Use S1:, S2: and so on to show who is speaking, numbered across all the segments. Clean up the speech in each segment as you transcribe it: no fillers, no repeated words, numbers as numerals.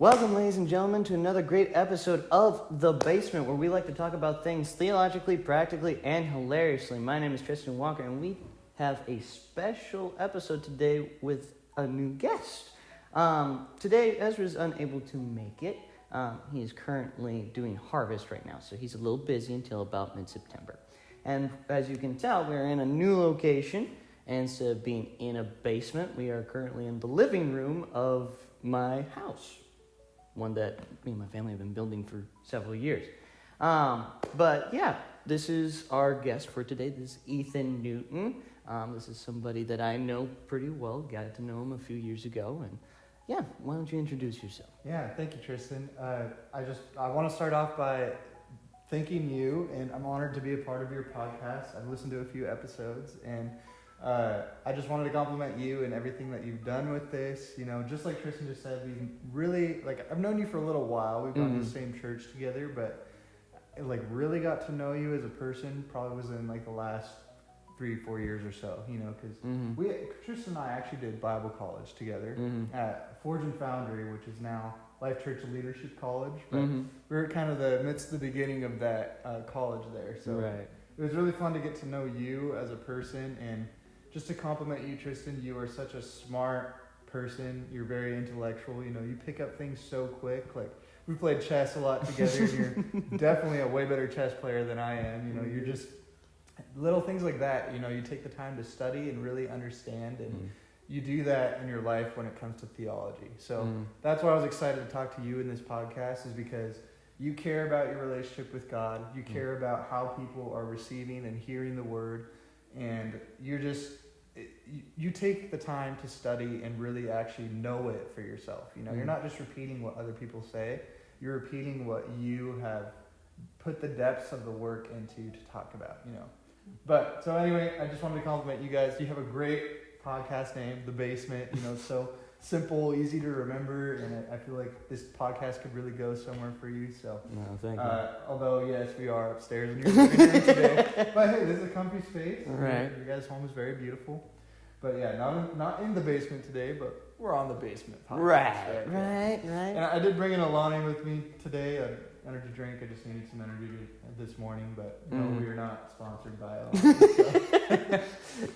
S1: Welcome, ladies and gentlemen, to another great episode of The Basement, where we like to talk about things theologically, practically, and hilariously. My name is Tristen Walker, and we have a special episode today with a new guest. Today, Ezra's unable to make it. He is currently doing harvest right now, so he's a little busy until about mid-September. And as you can tell, we're in a new location, and instead of being in a basement, we are currently in the living room of my house. One that me and my family have been building for several years. But yeah, this is our guest for today. This is Ethan Newton. This is somebody that I know pretty well. Got to know him a few years ago. And yeah, why don't you introduce yourself?
S2: Yeah, thank you, Tristen. I want to start off by thanking you, and I'm honored to be a part of your podcast. I've listened to a few episodes, and I just wanted to compliment you and everything that you've done with this. You know, just like Tristen just said, we've really, I've known you for a little while. We've gone to the same church together, but really got to know you as a person probably was in the last 3-4 years or so, because Tristen and I actually did Bible college together at Forge and Foundry, which is now Life Church Leadership College. But we were kind of the beginning of that college there. So it was really fun to get to know you as a person, and just to compliment you, Tristen, you are such a smart person. You're very intellectual. You pick up things so quick. We played chess a lot together, and you're definitely a way better chess player than I am. You're just little things like that. You take the time to study and really understand, and you do that in your life when it comes to theology. So that's why I was excited to talk to you in this podcast, is because you care about your relationship with God. You care about how people are receiving and hearing the word, and you take the time to study and really actually know it for yourself. You're not just repeating what other people say. You're repeating what you have put the depths of the work into to talk about. But so anyway, I just wanted to compliment you guys. You have a great podcast name, The Basement. It's so simple, easy to remember, and I feel like this podcast could really go somewhere for you. So,
S1: thank you.
S2: Although yes, we are upstairs in your living room today, but hey, this is a comfy space.
S1: Right.
S2: Your guys' home is very beautiful. But yeah, not in the basement today, but we're on the basement podcast.
S1: Right.
S2: And I did bring in Alani with me today. Energy drink. I just needed some energy this morning, but no, we are not sponsored by Alani. So.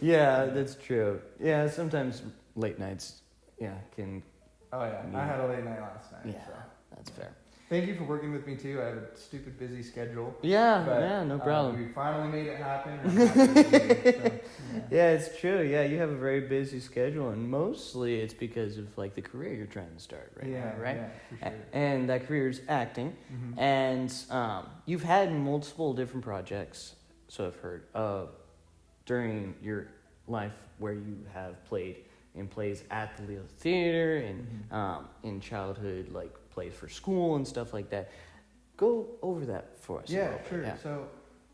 S1: Yeah, that's true. Yeah, sometimes late nights. Yeah, can.
S2: Oh yeah, I had a late night last night.
S1: Yeah,
S2: so.
S1: that's fair.
S2: Thank you for working with me too. I have a stupid busy schedule.
S1: Yeah, no problem.
S2: We finally made it happen.
S1: Yeah, it's true. Yeah, you have a very busy schedule, and mostly it's because of the career you're trying to start right now, right?
S2: Yeah, for sure.
S1: And that career is acting, and you've had multiple different projects, so I've heard, during your life where you have played in plays at the Leo Theater and in childhood, plays for school and stuff like that. Go over that for us.
S2: Yeah, sure. Yeah. So,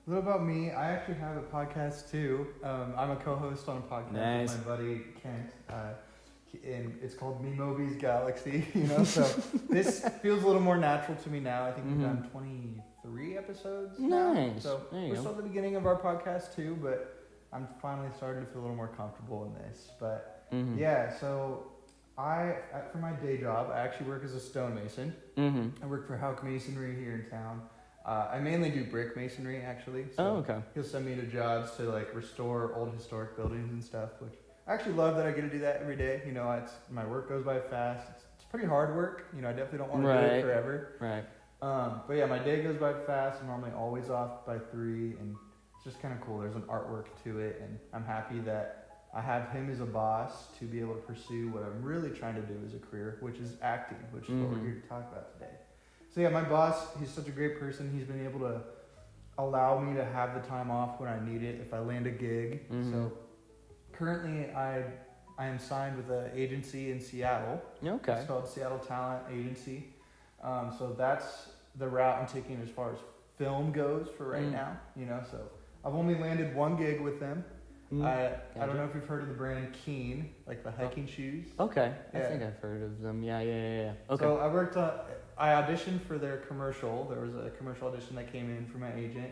S2: a little about me. I actually have a podcast too. I'm a co-host on a podcast with my buddy Kent, and it's called Me Moby's Galaxy. So this feels a little more natural to me now. I think we've done 23 episodes.
S1: Nice.
S2: Now. So we're still at the beginning of our podcast too, but I'm finally starting to feel a little more comfortable in this. But yeah, so for my day job, I actually work as a stonemason. I work for Houck Masonry here in town. I mainly do brick masonry, actually. So
S1: okay.
S2: He'll send me to jobs to restore old historic buildings and stuff, which I actually love that I get to do that every day. My work goes by fast. It's pretty hard work. I definitely don't want to do it forever.
S1: Right.
S2: But yeah, my day goes by fast. I'm normally always off by 3, and it's just kind of cool. There's an artwork to it, and I'm happy that I have him as a boss to be able to pursue what I'm really trying to do as a career, which is acting, which is what we're here to talk about today. So yeah, my boss, he's such a great person. He's been able to allow me to have the time off when I need it if I land a gig. So currently I am signed with an agency in Seattle.
S1: Okay.
S2: It's called Seattle Talent Agency. So that's the route I'm taking as far as film goes for right now. So I've only landed one gig with them. I don't know if you've heard of the brand Keen, the hiking shoes.
S1: Okay, I think I've heard of them. Yeah. Okay.
S2: So I auditioned for their commercial. There was a commercial audition that came in for my agent,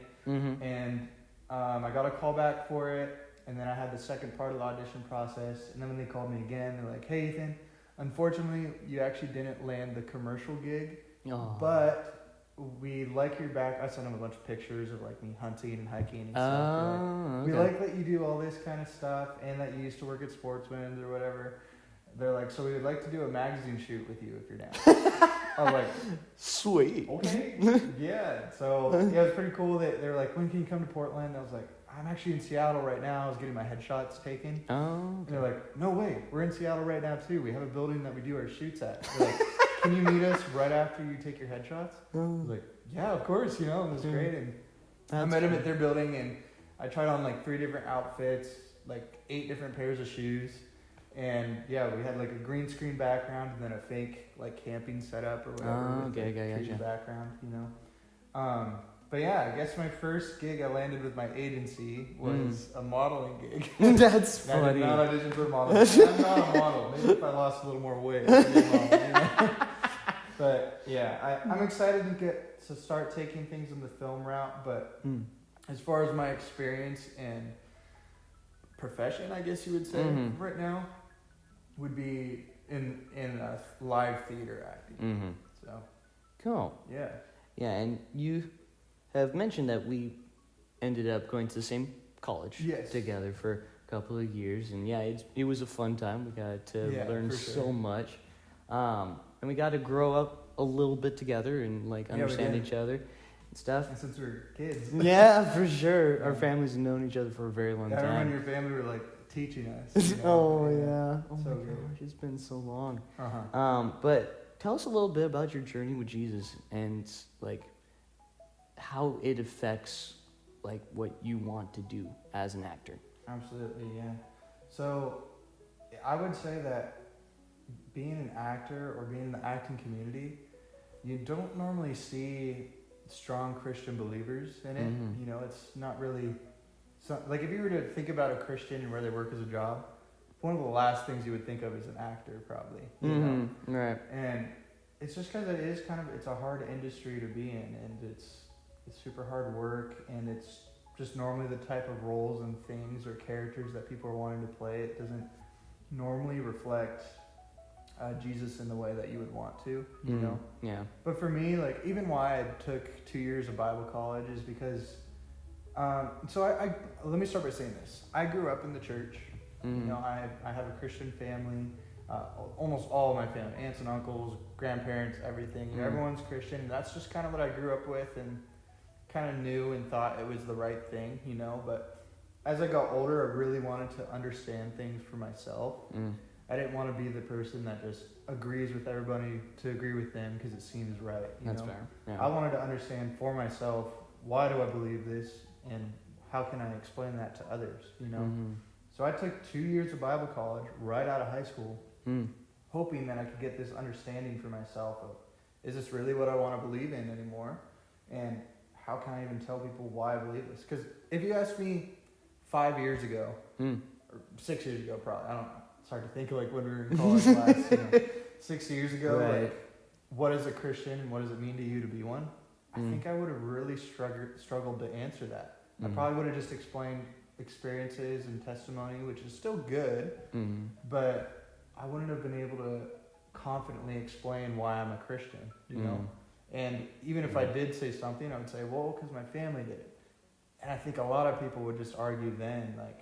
S2: and I got a call back for it, and then I had the second part of the audition process, and then when they called me again, they're like, "Hey Ethan, Unfortunately, you actually didn't land the commercial gig,
S1: Oh.
S2: but we like your back. I sent them a bunch of pictures of like me hunting and hiking and stuff.
S1: Oh,
S2: We
S1: okay.
S2: like that you do all this kind of stuff and that you used to work at Sportsman's or whatever. They're like, so we would like to do a magazine shoot with you if you're down. I was like,
S1: Sweet.
S2: okay, yeah. So yeah, it was pretty cool. They were like, when can you come to Portland? I was like, I'm actually in Seattle right now. I was getting my headshots taken.
S1: Oh.
S2: And they're like, no way, we're in Seattle right now too. We have a building that we do our shoots at. They're like, can you meet us right after you take your headshots? I was like, yeah, of course. You know, it was great. And I met them at their building, and I tried on like 3 different outfits, like 8 different pairs of shoes. And yeah, we had like a green screen background and then a fake like camping setup or whatever.
S1: Oh, okay,
S2: with
S1: gotcha.
S2: background, you know. But yeah, I guess my first gig I landed with my agency was a modeling gig.
S1: That's
S2: I did
S1: funny.
S2: not audition for modeling. I'm not a model. Maybe if I lost a little more weight, I'd be a model, you know? But yeah, I'm excited to start taking things in the film route. But as far as my experience and profession, I guess you would say right now, would be in live theater acting. So
S1: Cool.
S2: yeah.
S1: Yeah, and you have mentioned that we ended up going to the same college together for a couple of years, and yeah, it was a fun time. We got to learn so much, and we got to grow up a little bit together and like understand each other and stuff.
S2: And since we're kids,
S1: yeah, for sure, our families have known each other for a very long
S2: I remember when
S1: time.
S2: your family were like teaching us. You know?
S1: Oh yeah, oh
S2: So
S1: my
S2: good.
S1: gosh, it's been so long.
S2: Uh-huh.
S1: But tell us a little bit about your journey with Jesus and like how it affects like what you want to do as an actor.
S2: Absolutely, yeah. So I would say that being an actor or being in the acting community, you don't normally see strong Christian believers in it. You know, it's not really like if you were to think about a Christian and where they work as a job, one of the last things you would think of is an actor, probably. You know?
S1: Right.
S2: And it's just because it's a hard industry to be in, and it's super hard work, and it's just normally the type of roles and things or characters that people are wanting to play. It doesn't normally reflect Jesus in the way that you would want to, you know?
S1: Yeah.
S2: But for me, like, even why I took 2 years of Bible college is because, so I let me start by saying this. I grew up in the church. You know, I have a Christian family. Almost all of my family, aunts and uncles, grandparents, everything. You know, everyone's Christian. That's just kind of what I grew up with and kind of knew and thought it was the right thing, you know. But as I got older, I really wanted to understand things for myself. I didn't want to be the person that just agrees with everybody to agree with them because it seems right.
S1: That's
S2: know?
S1: fair. Yeah.
S2: I wanted to understand for myself, why do I believe this, and how can I explain that to others, you know? So I took 2 years of Bible college right out of high school, hoping that I could get this understanding for myself of, is this really what I want to believe in anymore? And how can I even tell people why I believe this? Because if you asked me 5 years ago, or 6 years ago probably, I don't know, it's hard to think of like when we were in college class, you know, 6 years ago, like, what is a Christian and what does it mean to you to be one? I think I would have really struggled to answer that. I probably would have just explained experiences and testimony, which is still good, but I wouldn't have been able to confidently explain why I'm a Christian, you know? And even if I did say something, I would say, well, because my family did it. And I think a lot of people would just argue then, like,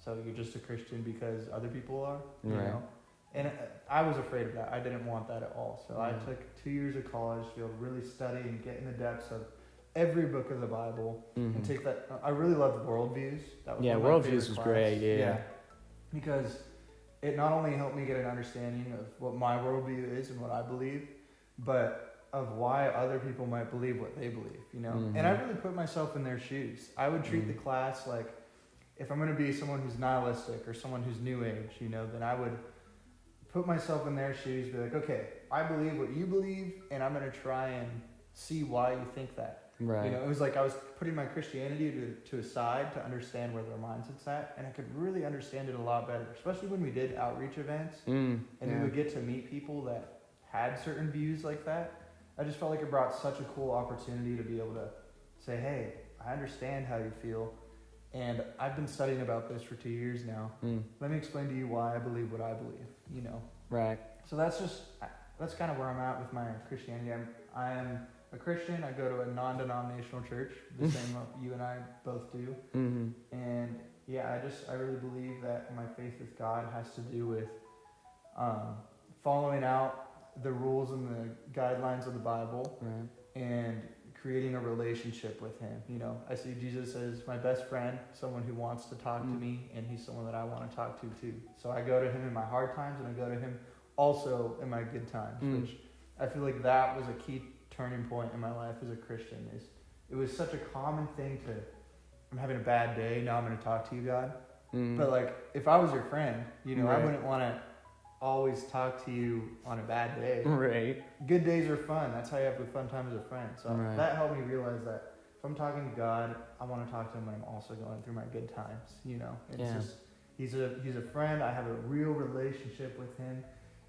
S2: so you're just a Christian because other people are, you know? And I was afraid of that. I didn't want that at all. So I took 2 years of college to be able to really study and get in the depths of every book of the Bible and take that. I really loved worldviews. That was one of my
S1: Worldviews
S2: favorite
S1: was
S2: class.
S1: great. Yeah.
S2: Because it not only helped me get an understanding of what my worldview is and what I believe, but of why other people might believe what they believe, you know? And I really put myself in their shoes. I would treat the class like, if I'm going to be someone who's nihilistic or someone who's new age, you know, then I would put myself in their shoes, be like, okay, I believe what you believe, and I'm going to try and see why you think that.
S1: Right.
S2: You know, it was like I was putting my Christianity to aside to understand where their mindset's at, and I could really understand it a lot better, especially when we did outreach events, and we would get to meet people that had certain views like that. I just felt like it brought such a cool opportunity to be able to say, hey, I understand how you feel, and I've been studying about this for 2 years now. Let me explain to you why I believe what I believe, you know?
S1: Right.
S2: So that's kind of where I'm at with my Christianity. I am a Christian. I go to a non-denominational church, the same you and I both do.
S1: Mm-hmm.
S2: And yeah, I really believe that my faith with God has to do with following out the rules and the guidelines of the Bible,
S1: Right.
S2: and creating a relationship with Him. You know, I see Jesus as my best friend, someone who wants to talk to me, and He's someone that I want to talk to too. So I go to Him in my hard times, and I go to Him also in my good times, which I feel like that was a key turning point in my life as a Christian. It was such a common thing to, I'm having a bad day, now I'm going to talk to you, God. But like, if I was your friend, you know,
S1: Right.
S2: I wouldn't want to always talk to you on a bad day.
S1: Right.
S2: Good days are fun. That's how you have a fun time as a friend. So
S1: Right.
S2: that helped me realize that if I'm talking to God, I want to talk to Him when I'm also going through my good times. You know, it's just He's a friend. I have a real relationship with Him,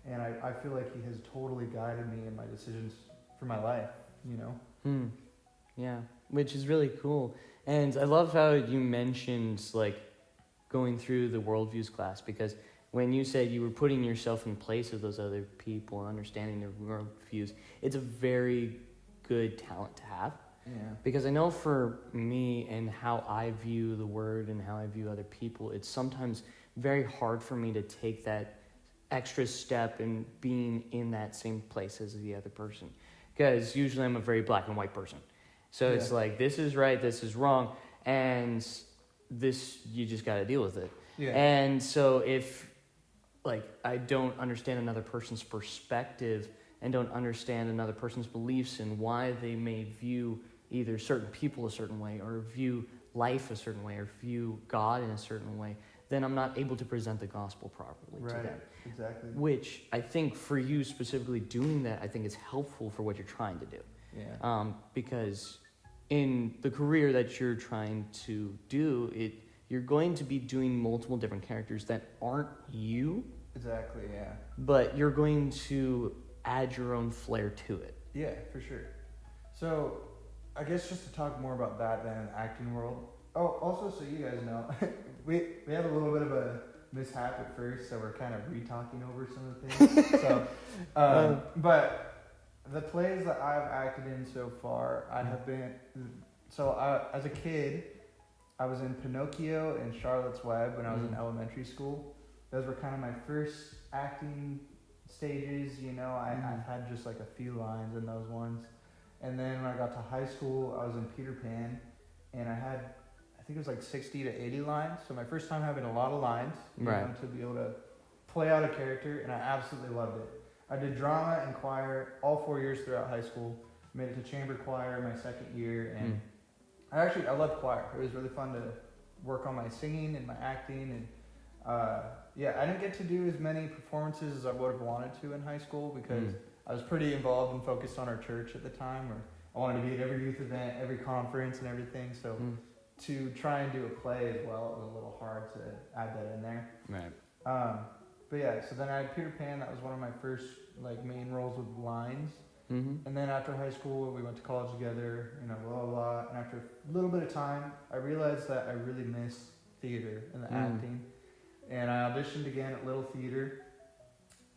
S2: and I feel like He has totally guided me in my decisions for my life. You know.
S1: Yeah, which is really cool. And I love how you mentioned like going through the worldviews class, because when you said you were putting yourself in place of those other people and understanding their worldviews, it's a very good talent to have.
S2: Yeah.
S1: Because I know for me and how I view the word and how I view other people, it's sometimes very hard for me to take that extra step in being in that same place as the other person. Because usually I'm a very black and white person. So it's like, this is right, this is wrong, and this, you just got to deal with it.
S2: Yeah.
S1: And so if, like, I don't understand another person's perspective and don't understand another person's beliefs and why they may view either certain people a certain way or view life a certain way or view God in a certain way, then I'm not able to present the gospel properly to them.
S2: Right. Exactly.
S1: Which I think for you specifically doing that, I think is helpful for what you're trying to do.
S2: Yeah.
S1: Because in the career that you're trying to do, you're going to be doing multiple different characters that aren't you.
S2: Exactly. Yeah.
S1: But you're going to add your own flair to it.
S2: Yeah, for sure. So, I guess just to talk more about that than an acting world. Oh, also, so you guys know, we had a little bit of a mishap at first, so we're kind of re-talking over some of the things. So, but the plays that I've acted in so far, I have been. So, as a kid, I was in Pinocchio and Charlotte's Web when I was in elementary school. Those were kind of my first acting stages, you know. I've had just like a few lines in those ones. And then when I got to high school, I was in Peter Pan, and I had, I think it was like 60 to 80 lines. So my first time having a lot of lines, you know, to be able to play out a character, and I absolutely loved it. I did drama and choir all 4 years throughout high school. Made it to chamber choir my second year, and I loved choir. It was really fun to work on my singing and my acting, and I didn't get to do as many performances as I would have wanted to in high school because I was pretty involved and focused on our church at the time, where I wanted to be at every youth event, every conference and everything. So to try and do a play as well, it was a little hard to add that in there.
S1: Right.
S2: But yeah, so then I had Peter Pan. That was one of my first like main roles with lines. And then after high school, we went to college together, you know, blah, blah, blah. And after a little bit of time, I realized that I really missed theater and the acting. And I auditioned again at Little Theater.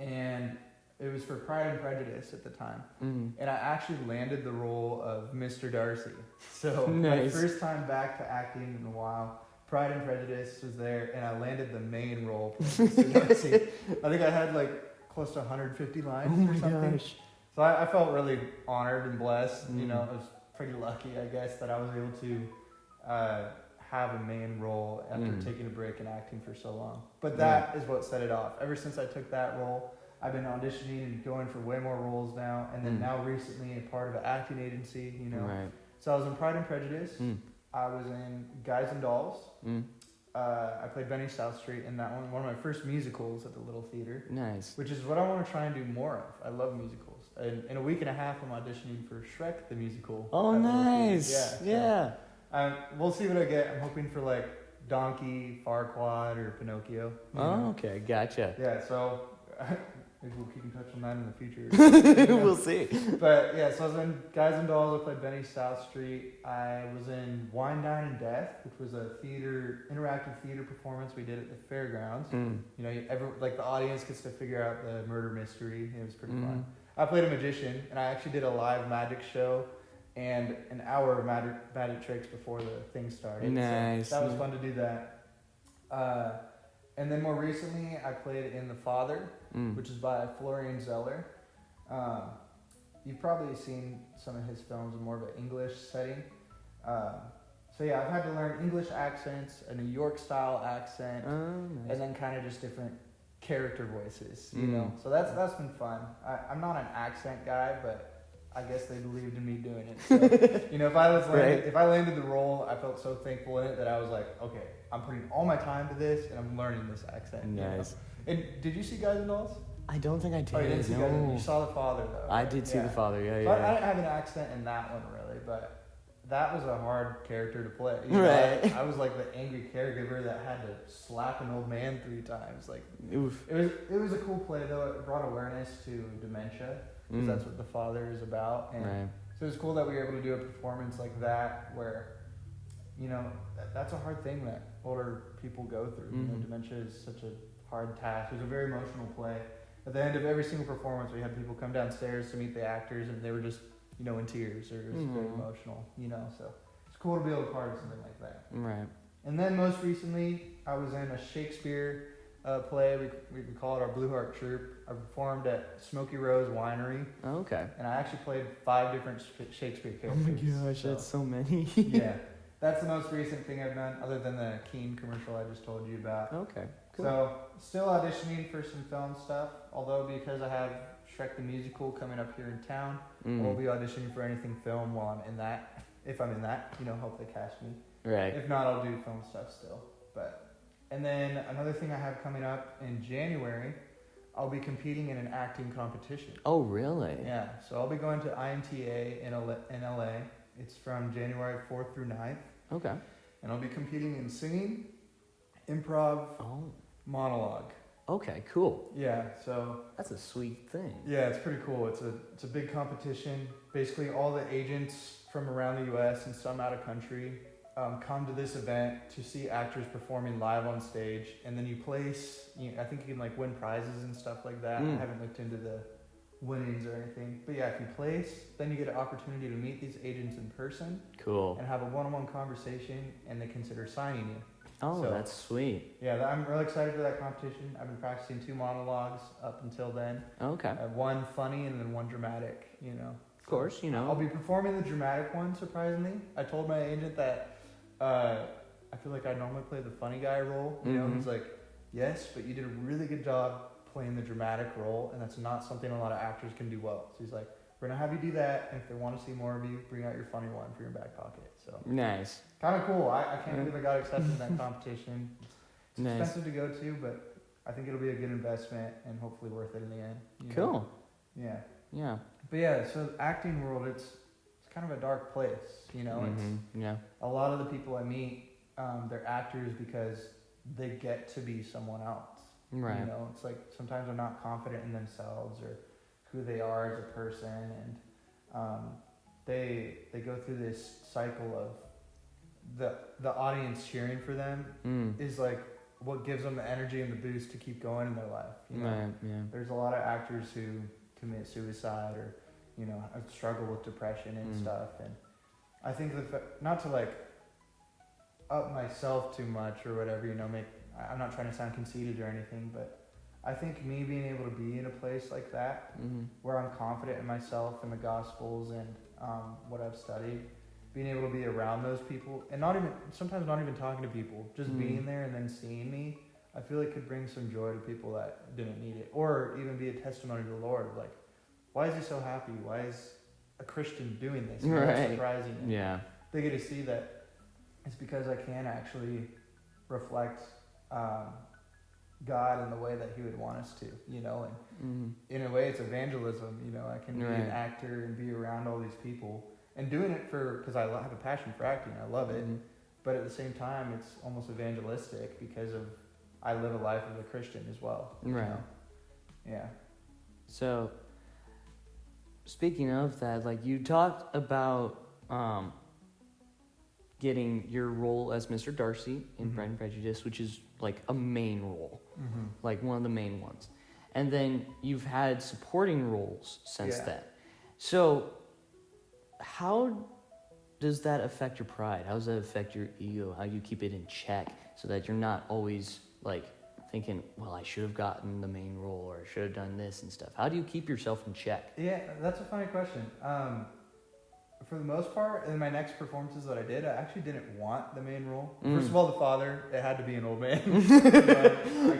S2: And it was for Pride and Prejudice at the time. And I actually landed the role of Mr. Darcy. So my first time back to acting in a while, Pride and Prejudice was there, and I landed the main role of Mr. Darcy. I think I had like close to 150 lines or something. Gosh. So I felt really honored and blessed. You know, I was pretty lucky, I guess, that I was able to have a main role after taking a break in acting for so long. But that is what set it off. Ever since I took that role, I've been auditioning and going for way more roles now. And then now recently a part of an acting agency, you know. Right. So I was in Pride and Prejudice. I was in Guys and Dolls. I played Benny South Street in that one of my first musicals at the Little Theater. Nice. Which is what I want to try and do more of. I love musicals. In a week and a half, I'm auditioning for Shrek the Musical. Oh, nice. Yeah. We'll see what I get. I'm hoping for like Donkey, Farquaad, or Pinocchio.
S1: Oh, okay. Gotcha.
S2: Yeah, so maybe we'll keep in touch on that in the future.
S1: We'll see.
S2: But yeah, so I was in Guys and Dolls. I played Benny South Street. I was in Wine, Dine, and Death, which was a interactive theater performance we did at the fairgrounds. You know, the audience gets to figure out the murder mystery. It was pretty fun. I played a magician, and I actually did a live magic show and an hour of magic tricks before the thing started.
S1: Nice.
S2: So that was fun to do that. And then more recently, I played in The Father, which is by Florian Zeller. You've probably seen some of his films in more of an English setting. So yeah, I've had to learn English accents, a New York style accent,
S1: Nice.
S2: and then kind of just different character voices, you know. So that's been fun. I'm not an accent guy, but I guess they believed in me doing it. So, you know, if I landed the role, I felt so thankful in it that I was like, okay, I'm putting all my time to this, and I'm learning this accent.
S1: Nice.
S2: You know? And did you see Guys and Dolls?
S1: I don't think I did.
S2: Oh, you didn't see Guys and Dolls? You saw The Father, though.
S1: I
S2: right?
S1: did see The Father, yeah.
S2: So I didn't have an accent in that one, really, but that was a hard character to play. You know,
S1: Right.
S2: I was like the angry caregiver that had to slap an old man 3 times. Like,
S1: Oof.
S2: it was a cool play, though. It brought awareness to dementia, because that's what The Father is about. And
S1: Right.
S2: so it was cool that we were able to do a performance like that where, you know, that's a hard thing that older people go through. You know, dementia is such a hard task. It was a very emotional play. At the end of every single performance, we had people come downstairs to meet the actors, and they were just, you know, in tears, or it was very emotional, you know. So it's cool to be able to part of something like that.
S1: Right.
S2: And then most recently, I was in a Shakespeare play. We call it our Blue Heart Troupe. I performed at Smoky Rose Winery.
S1: Okay.
S2: And I actually played 5 different Shakespeare
S1: Oh
S2: characters.
S1: my gosh, that's so many.
S2: Yeah. That's the most recent thing I've done, other than the Keen commercial I just told you about.
S1: Okay, cool.
S2: So, still auditioning for some film stuff, although because I have Shrek the Musical coming up here in town, I won't be auditioning for anything film while I'm in that. If I'm in that, you know, hope they cast me.
S1: Right.
S2: If not, I'll do film stuff still. And then another thing I have coming up in January, I'll be competing in an acting competition.
S1: Oh, really?
S2: Yeah, so I'll be going to IMTA in LA. It's from January 4th through 9th.
S1: Okay.
S2: And I'll be competing in singing, improv, monologue.
S1: Okay, cool.
S2: Yeah, so
S1: That's a sweet thing.
S2: yeah, it's pretty cool. It's a big competition. Basically, all the agents from around the U.S. and some out of country come to this event to see actors performing live on stage, and then you place. I think you can like win prizes and stuff like that. I haven't looked into the winnings or anything, but yeah, if you place, then you get an opportunity to meet these agents in person
S1: Cool.
S2: and have a one-on-one conversation, and they consider signing you.
S1: Oh,
S2: So-
S1: that's sweet.
S2: Yeah, I'm really excited for that competition. I've been practicing 2 monologues up until then.
S1: Okay.
S2: One funny and then one dramatic, you know.
S1: Of course, you know.
S2: I'll be performing the dramatic one, surprisingly. I told my agent that I feel like I normally play the funny guy role. You know, he's like, yes, but you did a really good job playing the dramatic role, and that's not something a lot of actors can do well. So he's like, we're going to have you do that, and if they want to see more of you, bring out your funny one for your back pocket. So
S1: Nice.
S2: kind of cool. I can't believe I got accepted in that competition. It's
S1: Nice.
S2: expensive to go to, but I think it'll be a good investment and hopefully worth it in the end. You know?
S1: Cool.
S2: Yeah.
S1: Yeah.
S2: But yeah, so acting world, it's kind of a dark place, you know.
S1: Yeah.
S2: A lot of the people I meet, they're actors because they get to be someone else.
S1: Right.
S2: You know, it's like sometimes they're not confident in themselves or who they are as a person, and they go through this cycle of the audience cheering for them is like what gives them the energy and the boost to keep going in their life. You know?
S1: Right. Yeah.
S2: There's a lot of actors who commit suicide or, you know, struggle with depression and stuff. And I think not to like up myself too much or whatever, you know, I'm not trying to sound conceited or anything, but I think me being able to be in a place like that where I'm confident in myself and the Gospels and what I've studied, being able to be around those people and sometimes not even talking to people, just being there and then seeing me, I feel it could bring some joy to people that didn't need it, or even be a testimony to the Lord. Like, why is he so happy? Why is a Christian doing this? You know, it's surprising.
S1: Yeah.
S2: They get to see that it's because I can actually reflect God in the way that he would want us to, you know, and in a way it's evangelism, you know. I can be an actor and be around all these people and doing it because I have a passion for acting. I love it. But at the same time, it's almost evangelistic because I live a life of a Christian as well.
S1: Right.
S2: You know? Yeah.
S1: So, speaking of that, like you talked about getting your role as Mr. Darcy in Pride and Prejudice, which is like a main role, like one of the main ones. And then you've had supporting roles since then. So, how does that affect your pride? How does that affect your ego? How do you keep it in check so that you're not always like thinking, well, I should have gotten the main role or I should have done this and stuff? How do you keep yourself in check?
S2: Yeah, that's a funny question. For the most part, in my next performances that I did, I actually didn't want the main role. First of all, the father, it had to be an old man.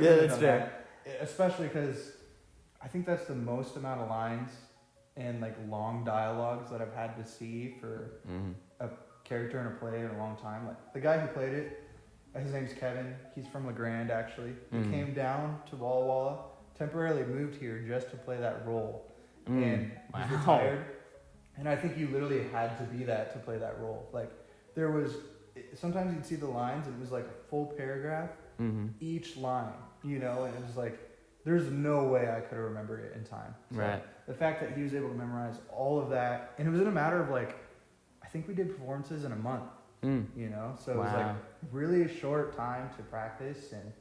S1: Yeah, that's fair.
S2: Especially because I think that's the most amount of lines and like long dialogues that I've had to see for a character in a play in a long time. Like the guy who played it, his name's Kevin. He's from LeGrand, actually. He came down to Walla Walla, temporarily moved here just to play that role. And he's retired. And I think you literally had to be that to play that role. Like, there was, sometimes you'd see the lines and it was like a full paragraph, each line, you know, and it was like, there's no way I could have remembered it in time. So
S1: right.
S2: The fact that he was able to memorize all of that, and it was in a matter of like, I think we did performances in a month, you know, so it was like really a short time to practice. And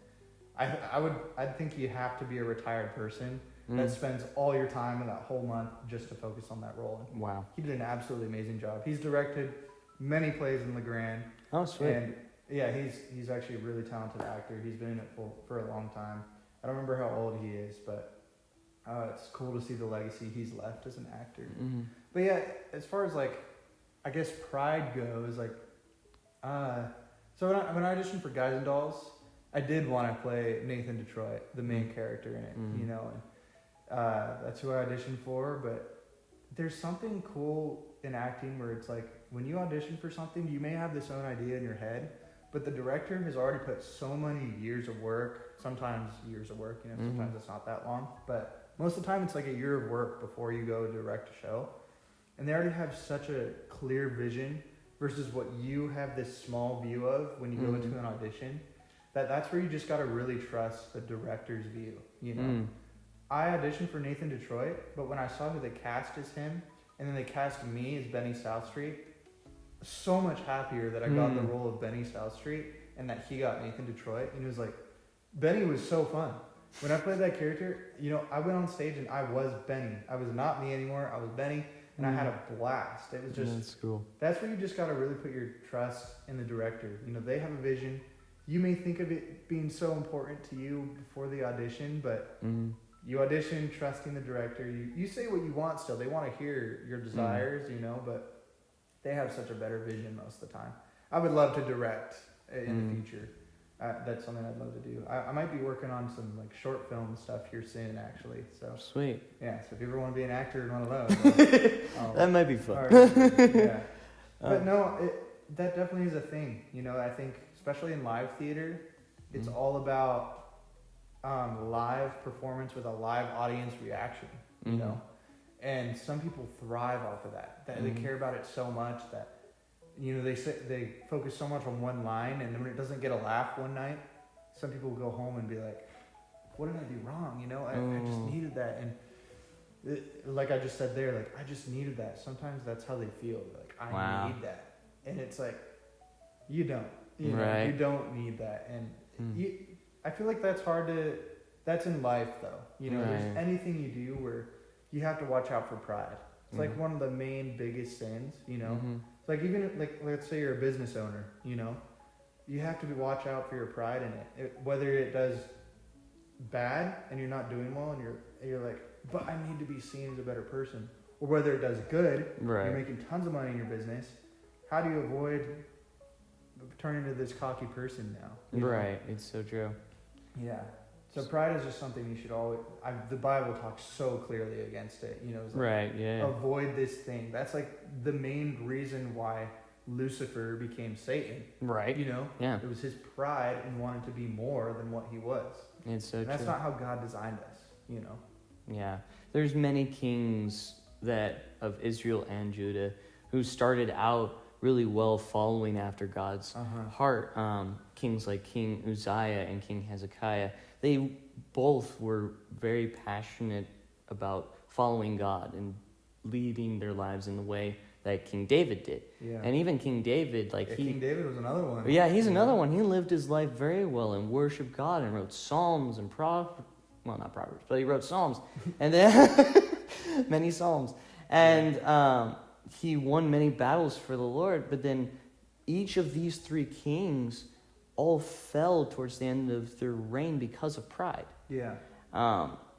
S2: I'd think you have to be a retired person that spends all your time in that whole month just to focus on that role. And
S1: wow.
S2: he did an absolutely amazing job. He's directed many plays in LeGrand.
S1: Oh, sweet.
S2: And yeah, he's actually a really talented actor. He's been in it for a long time. I don't remember how old he is, but it's cool to see the legacy he's left as an actor. But yeah, as far as like, I guess pride goes, like, so when I auditioned for Guys and Dolls, I did want to play Nathan Detroit, the main character in it, you know, and that's who I auditioned for. But there's something cool in acting where it's like, when you audition for something, you may have this own idea in your head, but the director has already put so many years of work, sometimes years of work, you know, sometimes it's not that long, but most of the time it's like a year of work before you go direct a show. And they already have such a clear vision versus what you have this small view of when you go into an audition, that's where you just got to really trust the director's view, you know. I auditioned for Nathan Detroit, but when I saw who they cast as him, and then they cast me as Benny Southstreet, so much happier that I got the role of Benny Southstreet and that he got Nathan Detroit. And it was like, Benny was so fun. When I played that character, you know, I went on stage and I was Benny. I was not me anymore. I was Benny, and I had a blast. It was just,
S1: that's cool. That's
S2: where you just got to really put your trust in the director. You know, they have a vision. You may think of it being so important to you before the audition, but you audition trusting the director. You say what you want still. They want to hear your desires, you know, but they have such a better vision most of the time. I would love to direct in the future. That's something I'd love to do. I might be working on some like short film stuff here soon, actually. So
S1: sweet.
S2: Yeah. So if you ever want to be an actor in one of those,
S1: that might be fun.
S2: Yeah. But no, that definitely is a thing. You know, I think especially in live theater, it's all about live performance with a live audience reaction. You know, and some people thrive off of that. They care about it so much that, you know, they focus so much on one line, and then when it doesn't get a laugh one night, some people will go home and be like, what did I do wrong? You know, I just needed that. And like I just said there, like, I just needed that. Sometimes that's how they feel. Like, I need that. And it's like, you don't. You know, you don't need that. And I feel like that's that's in life though. You know, there's anything you do where you have to watch out for pride. It's like one of the main biggest sins, you know. Like, even like, let's say you're a business owner, you know, you have to watch out for your pride in it. Whether it does bad and you're not doing well and you're like, but I need to be seen as a better person, or whether it does good, you're making tons of money in your business. How do you avoid turning into this cocky person now?
S1: Right. It's so true.
S2: Yeah. So pride is just something you should always. The Bible talks so clearly against it. You know, it's like, avoid this thing. That's like the main reason why Lucifer became Satan.
S1: Right.
S2: You know.
S1: Yeah.
S2: It was his pride and wanting to be more than what he was.
S1: It's so true.
S2: That's not how God designed us. You know.
S1: Yeah. There's many kings of Israel and Judah who started out really well following after God's heart. Kings like King Uzziah and King Hezekiah, they both were very passionate about following God and leading their lives in the way that King David did.
S2: Yeah.
S1: And even King David,
S2: King David was another one.
S1: Yeah, he's another one. He lived his life very well and worshiped God and wrote psalms and not proverbs, but he wrote psalms, and then many psalms, and he won many battles for the Lord. But then each of these three kings all fell towards the end of their reign because of pride.
S2: Yeah.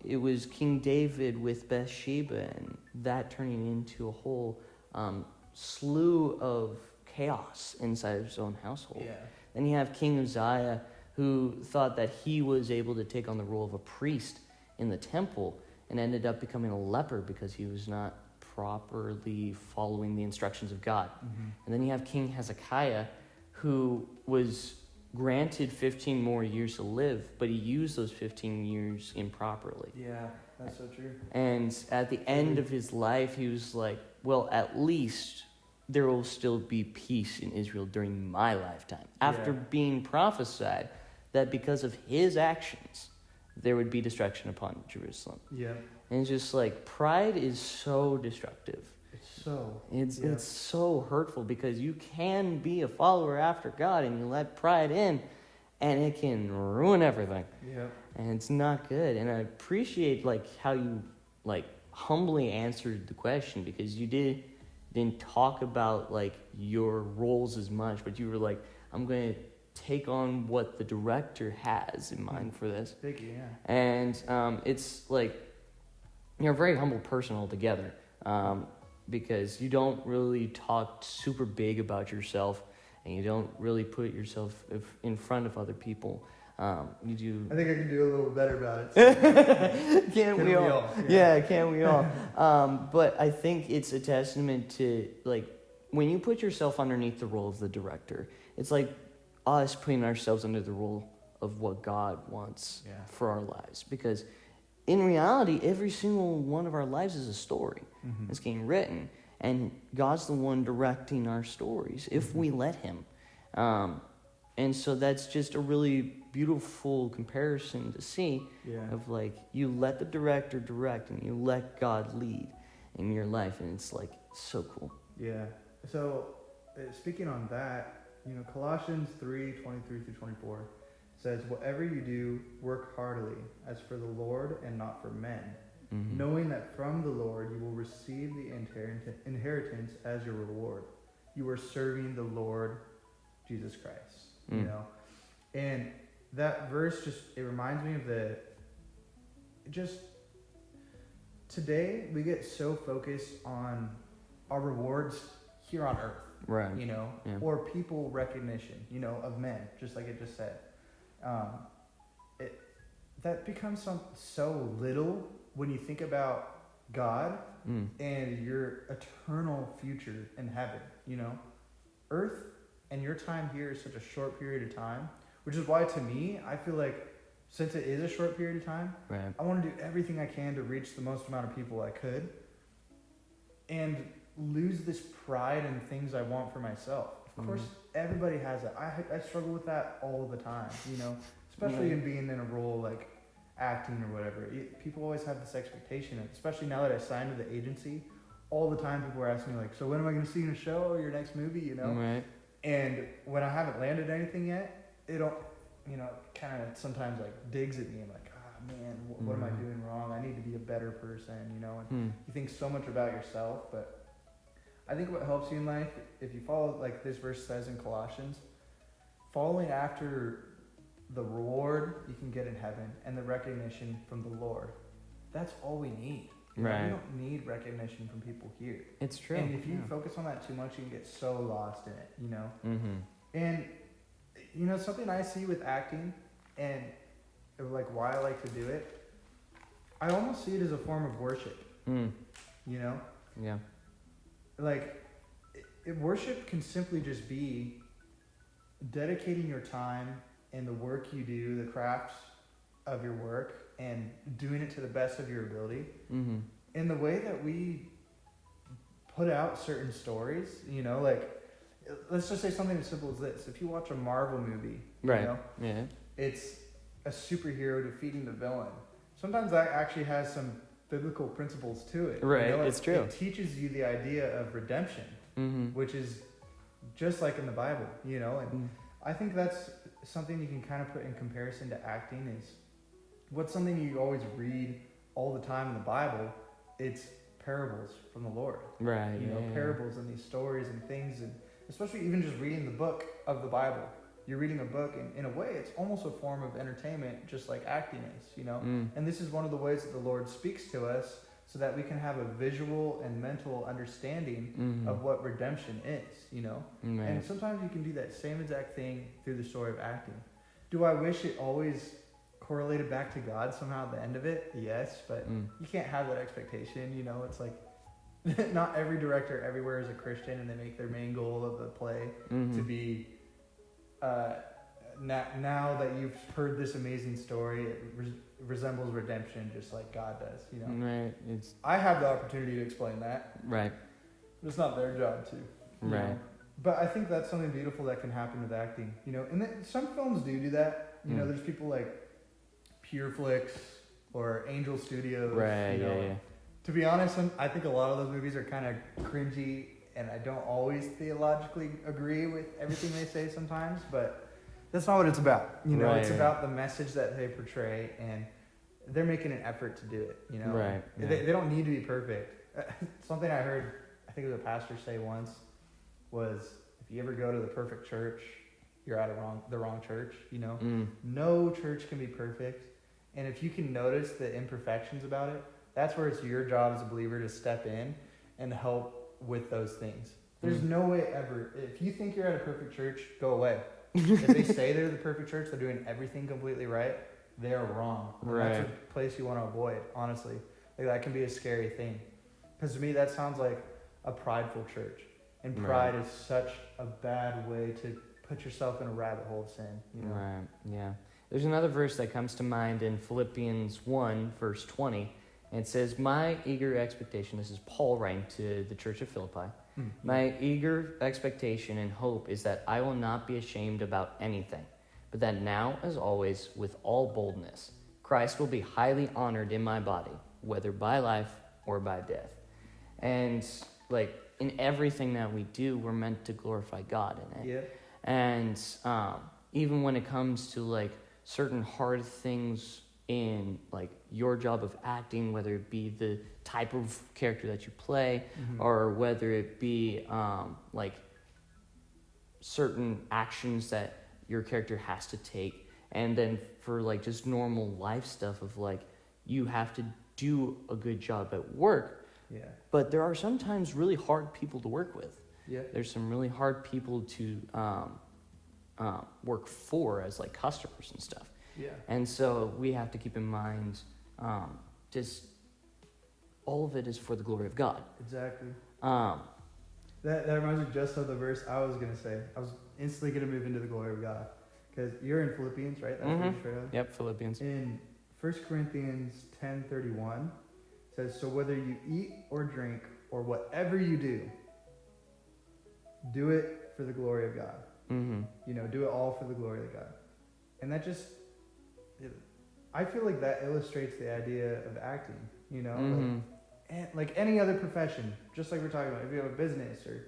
S1: It was King David with Bathsheba, and that turning into a whole slew of chaos inside of his own household.
S2: Yeah.
S1: Then you have King Uzziah, who thought that he was able to take on the role of a priest in the temple and ended up becoming a leper because he was not properly following the instructions of God.
S2: Mm-hmm.
S1: And then you have King Hezekiah, who was granted 15 more years to live, but he used those 15 years improperly.
S2: Yeah, that's so true.
S1: And at the end of his life, he was like, well, at least there will still be peace in Israel during my lifetime. After being prophesied that because of his actions, there would be destruction upon Jerusalem.
S2: Yeah.
S1: And it's just like, pride is so destructive. It's so hurtful, because you can be a follower after God and you let pride in, and it can ruin everything.
S2: Yeah.
S1: And it's not good. And I appreciate how you humbly answered the question, because you didn't talk about your roles as much, but you were like, I'm going to take on what the director has in mind for this.
S2: Thank you. Yeah.
S1: And it's you're a very humble person altogether. Because you don't really talk super big about yourself, and you don't really put yourself in front of other people. You do.
S2: I think I can do a little better about it.
S1: Can't we all? Yeah, can't we all? But I think it's a testament to when you put yourself underneath the role of the director, it's like us putting ourselves under the role of what God wants for our lives. Because in reality, every single one of our lives is a story.
S2: Mm-hmm.
S1: That's getting written, and God's the one directing our stories if we let him. And so that's just a really beautiful comparison to see of you let the director direct and you let God lead in your life, and it's so cool.
S2: Yeah. So speaking on that, Colossians 3:23-24 says, whatever you do, work heartily as for the Lord and not for men, knowing that from the Lord you will receive the inheritance as your reward. You are serving the Lord Jesus Christ, And that verse it reminds me of today we get so focused on our rewards here on earth,
S1: right?
S2: Or people recognition, of men, just like it just said. That becomes so little when you think about God and your eternal future in heaven. Earth and your time here is such a short period of time, which is why, to me, I feel like since it is a short period of time, I want to do everything I can to reach the most amount of people I could and lose this pride in things I want for myself. Of course, everybody has that. I struggle with that all the time, especially in being in a role like acting or whatever. People always have this expectation, especially now that I signed to the agency. All the time people are asking me so when am I going to see you in a show or your next movie,
S1: Right.
S2: And when I haven't landed anything yet, it don't, kind of sometimes digs at me. I'm like, man, what am I doing wrong? I need to be a better person, and you think so much about yourself. But I think what helps you in life, if you follow, this verse says in Colossians, following after the reward you can get in heaven and the recognition from the Lord, that's all we need.
S1: Right.
S2: We don't need recognition from people here.
S1: It's true.
S2: And if you focus on that too much, you can get so lost in it, And, something I see with acting and, why I like to do it, I almost see it as a form of worship,
S1: Yeah.
S2: Worship can simply just be dedicating your time and the work you do, the crafts of your work, and doing it to the best of your ability. In the way that we put out certain stories, let's just say something as simple as this. If you watch a Marvel movie, it's a superhero defeating the villain. Sometimes that actually has some biblical principles to it.
S1: Right, it's true.
S2: It teaches you the idea of redemption, which is just like in the Bible, and I think that's something you can kind of put in comparison to acting. Is what's something you always read all the time in the Bible? It's parables from the Lord.
S1: Right.
S2: Parables and these stories and things, and especially even just reading the book of the Bible. You're reading a book, and in a way, it's almost a form of entertainment, just like acting is, And this is one of the ways that the Lord speaks to us so that we can have a visual and mental understanding of what redemption is,
S1: Right.
S2: And sometimes you can do that same exact thing through the story of acting. Do I wish it always correlated back to God somehow at the end of it? Yes, but you can't have that expectation, It's like not every director everywhere is a Christian, and they make their main goal of the play to be now that you've heard this amazing story, it resembles redemption just like God does,
S1: Right.
S2: I have the opportunity to explain that.
S1: Right.
S2: But it's not their job to.
S1: Right.
S2: But I think that's something beautiful that can happen with acting, And some films do that. There's people like Pure Flix or Angel Studios.
S1: Right. Yeah.
S2: To be honest, I think a lot of those movies are kind of cringy, and I don't always theologically agree with everything they say sometimes, but that's not what it's about. It's about the message that they portray, and they're making an effort to do it,
S1: Right. Yeah.
S2: They don't need to be perfect. Something I heard, I think it was a pastor say once, was if you ever go to the perfect church, you're at the wrong church, No church can be perfect, and if you can notice the imperfections about it, that's where it's your job as a believer to step in and help with those things. There's no way ever, if you think you're at a perfect church, go away. If they say they're the perfect church, they're doing everything completely right, they are wrong.
S1: Right.
S2: That's a place you want to avoid, honestly. Like, that can be a scary thing. Because to me, that sounds like a prideful church. And pride is such a bad way to put yourself in a rabbit hole of sin.
S1: Right, yeah. There's another verse that comes to mind in Philippians 1, verse 20. And it says, my eager expectation, this is Paul writing to the church of Philippi, my eager expectation and hope is that I will not be ashamed about anything, but that now, as always, with all boldness, Christ will be highly honored in my body, whether by life or by death. And, in everything that we do, we're meant to glorify God in it.
S2: Yeah.
S1: And even when it comes to, certain hard things in your job of acting, whether it be the type of character that you play, or whether it be certain actions that your character has to take, and then for just normal life stuff of you have to do a good job at work.
S2: Yeah.
S1: But there are sometimes really hard people to work with.
S2: Yeah.
S1: There's some really hard people to work for as customers and stuff.
S2: Yeah.
S1: And so we have to keep in mind, just all of it is for the glory of God.
S2: Exactly.
S1: That
S2: reminds me just of the verse I was going to say. I was instantly going to move into the glory of God. Because you're in Philippians, right? That's what you're straight up.
S1: Yep, Philippians.
S2: In 1 Corinthians 10:31, it says, so whether you eat or drink or whatever you do it for the glory of God. Do it all for the glory of God. And that just... I feel like that illustrates the idea of acting, like any other profession, just like we're talking about. If you have a business, or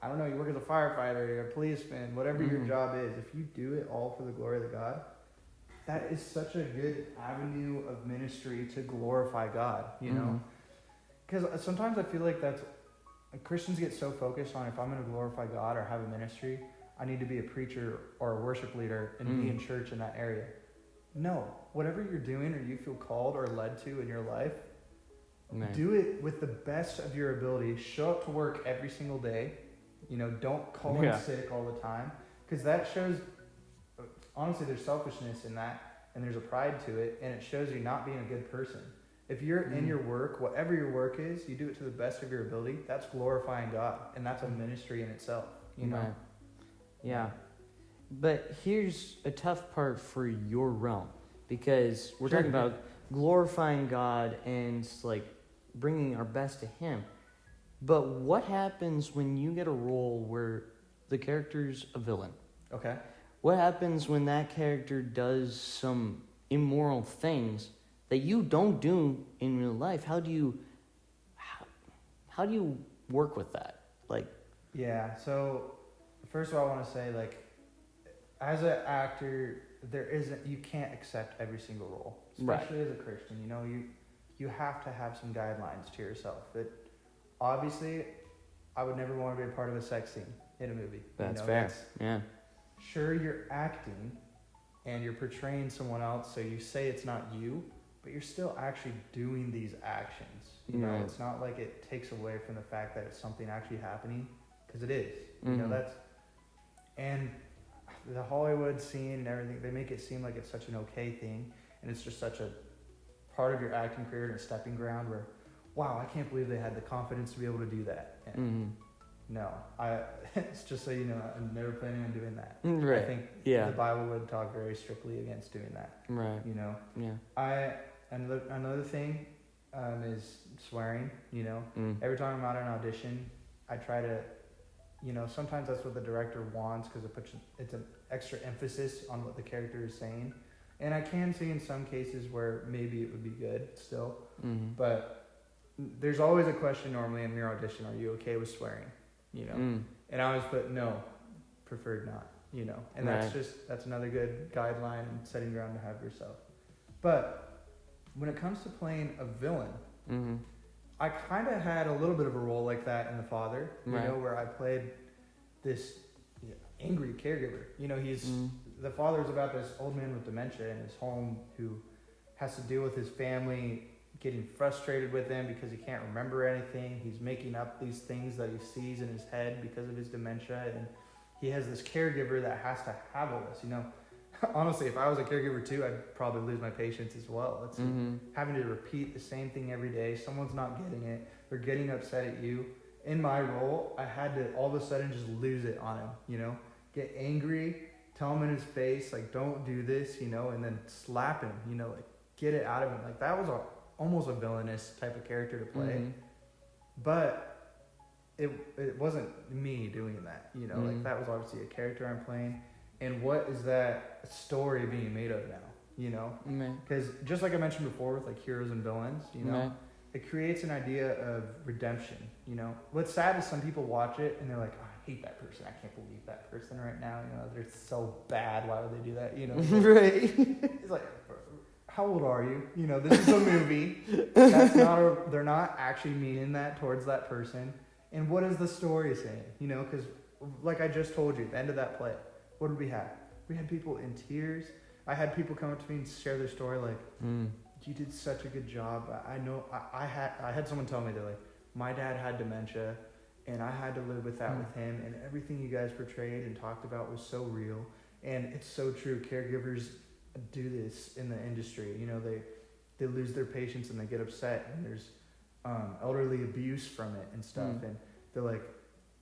S2: I don't know, you work as a firefighter, you're a policeman, whatever your job is, if you do it all for the glory of God, that is such a good avenue of ministry to glorify God, Because sometimes I feel like Christians get so focused on, if I'm going to glorify God or have a ministry, I need to be a preacher or a worship leader and be in church in that area. No, whatever you're doing or you feel called or led to in your life, do it with the best of your ability. Show up to work every single day. Don't call in sick all the time, because that shows, honestly, there's selfishness in that, and there's a pride to it, and it shows you not being a good person. If you're in your work, whatever your work is, you do it to the best of your ability, that's glorifying God, and that's a ministry in itself,
S1: Right. Yeah. But here's a tough part for your realm, because we're talking about glorifying God and bringing our best to Him. But what happens when you get a role where the character's a villain?
S2: Okay.
S1: What happens when that character does some immoral things that you don't do in real life. How do you work with that? Like,
S2: yeah. So first of all, I want to say, like, as an actor, you can't accept every single role, especially as a Christian. You know, you have to have some guidelines to yourself. But obviously, I would never want to be a part of a sex scene in a movie.
S1: That's fair. Yeah.
S2: Sure, you're acting and you're portraying someone else, so you say it's not you, but you're still actually doing these actions. You know, it's not like it takes away from the fact that it's something actually happening, because it is. You know, and the Hollywood scene and everything, they make it seem like it's such an okay thing, and it's just such a part of your acting career and a stepping ground where, wow, I can't believe they had the confidence to be able to do that. And no, it's just so you know, I'm never planning on doing that.
S1: Right.
S2: I think the Bible would talk very strictly against doing that. Right. You know. Yeah. Another thing is swearing. You know, every time I'm out on an audition, I try to, you know, sometimes that's what the director wants because it's an extra emphasis on what the character is saying, and I can see in some cases where maybe it would be good still, but there's always a question normally in your audition: are you okay with swearing? You know, and I always put no, preferred not. You know, and that's another good guideline and setting ground to have yourself. But when it comes to playing a villain, I kind of had a little bit of a role like that in The Father, you know, where I played this angry caregiver. You know, The Father's about this old man with dementia in his home who has to deal with his family getting frustrated with him because he can't remember anything. He's making up these things that he sees in his head because of his dementia, and he has this caregiver that has to have all this, you know. Honestly, if I was a caregiver too, I'd probably lose my patience as well. It's having to repeat the same thing every day. Someone's not getting it. They're getting upset at you. In my role, I had to all of a sudden just lose it on him, you know, get angry, tell him in his face, like, don't do this, you know, and then slap him, you know, like, get it out of him. Like, that was almost a villainous type of character to play. But it wasn't me doing that, you know, like, that was obviously a character I'm playing. And what is that story being made of now, you know? Because just like I mentioned before with, like, heroes and villains, you know, it creates an idea of redemption, you know? What's sad is some people watch it and they're like, oh, I hate that person. I can't believe that person right now. You know, they're so bad. Why would they do that? You know?
S1: Right.
S2: It's like, how old are you? You know, this is a movie. They're not actually meaning that towards that person. And what is the story saying? You know, because like I just told you, at the end of that play, what did we have? We had people in tears. I had people come up to me and share their story like, you did such a good job. I know I had someone tell me that, like, my dad had dementia and I had to live with that with him, and everything you guys portrayed and talked about was so real. And it's so true. Caregivers do this in the industry. You know, they lose their patience and they get upset, and there's elderly abuse from it and stuff. And they're like,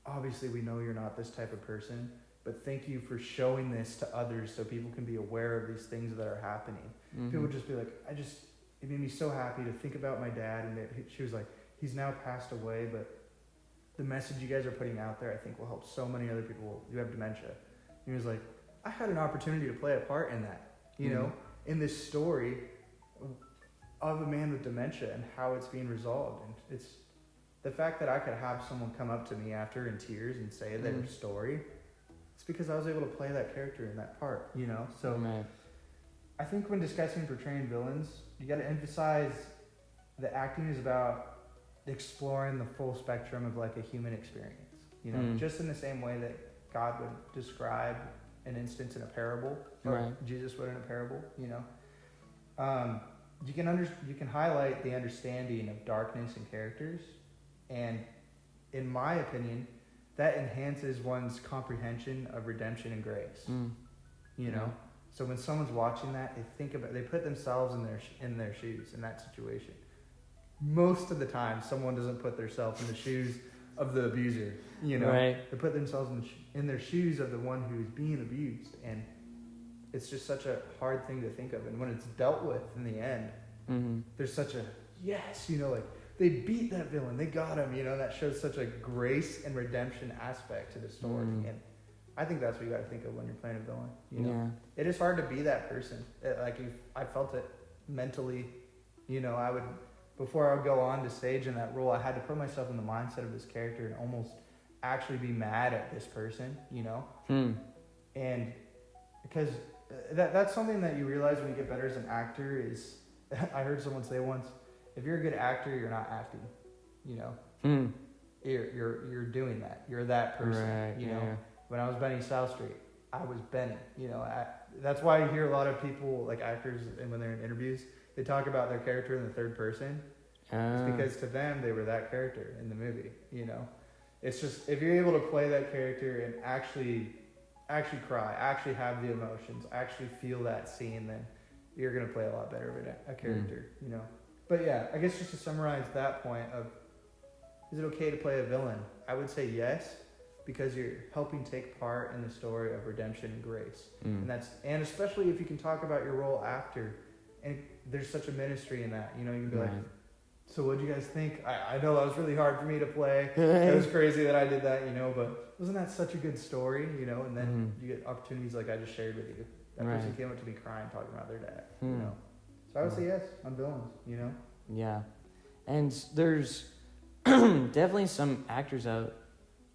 S2: obviously we know you're not this type of person, but thank you for showing this to others so people can be aware of these things that are happening. People just be like, it made me so happy to think about my dad. And she was like, he's now passed away, but the message you guys are putting out there, I think, will help so many other people who have dementia. And he was like, I had an opportunity to play a part in that, you know, in this story of a man with dementia and how it's being resolved. And it's the fact that I could have someone come up to me after in tears and say their story. It's because I was able to play that character in that part, you know? So I think when discussing and portraying villains, you got to emphasize the acting is about exploring the full spectrum of, like, a human experience, you know? Just in the same way that God would describe an instance in a parable, or Jesus would in a parable, you know? You can highlight the understanding of darkness in characters, and in my opinion, that enhances one's comprehension of redemption and grace. You know, so when someone's watching that, they put themselves in their shoes in that situation. Most of the time, someone doesn't put themselves in the shoes of the abuser. You know, they put themselves in their shoes of the one who's being abused, and it's just such a hard thing to think of. And when it's dealt with in the end, there's such a yes, you know, like, they beat that villain, they got him, you know. That shows such a grace and redemption aspect to the story. And I think that's what you got to think of when you're playing a villain, you know. It is hard to be that person. I felt it mentally You know, before I would go on to stage in that role, I had to put myself in the mindset of this character and almost actually be mad at this person, you know? And because that's something that you realize when you get better as an actor is, I heard someone say once, if you're a good actor, you're not acting, you know? You're doing that. You're that person,
S1: Right,
S2: you know?
S1: yeah.
S2: When I was Benny South Street, I was Benny, you know? That's why you hear a lot of people, like actors, and when they're in interviews, they talk about their character in the third person. It's because to them, they were that character in the movie, you know? It's just, if you're able to play that character and actually cry, actually have the emotions, actually feel that scene, then you're going to play a lot better of a character, you know? But yeah, I guess just to summarize that point of, is it okay to play a villain? I would say yes, because you're helping take part in the story of redemption and grace. And especially if you can talk about your role after, and there's such a ministry in that, you know, you can be like, so what'd you guys think? I know that was really hard for me to play. It was crazy that I did that, you know, but wasn't that such a good story, you know? And then you get opportunities like I just shared with you. That person came up to me crying, talking about their dad, you know? So I would say yes on villains, you know?
S1: Yeah. And there's definitely some actors out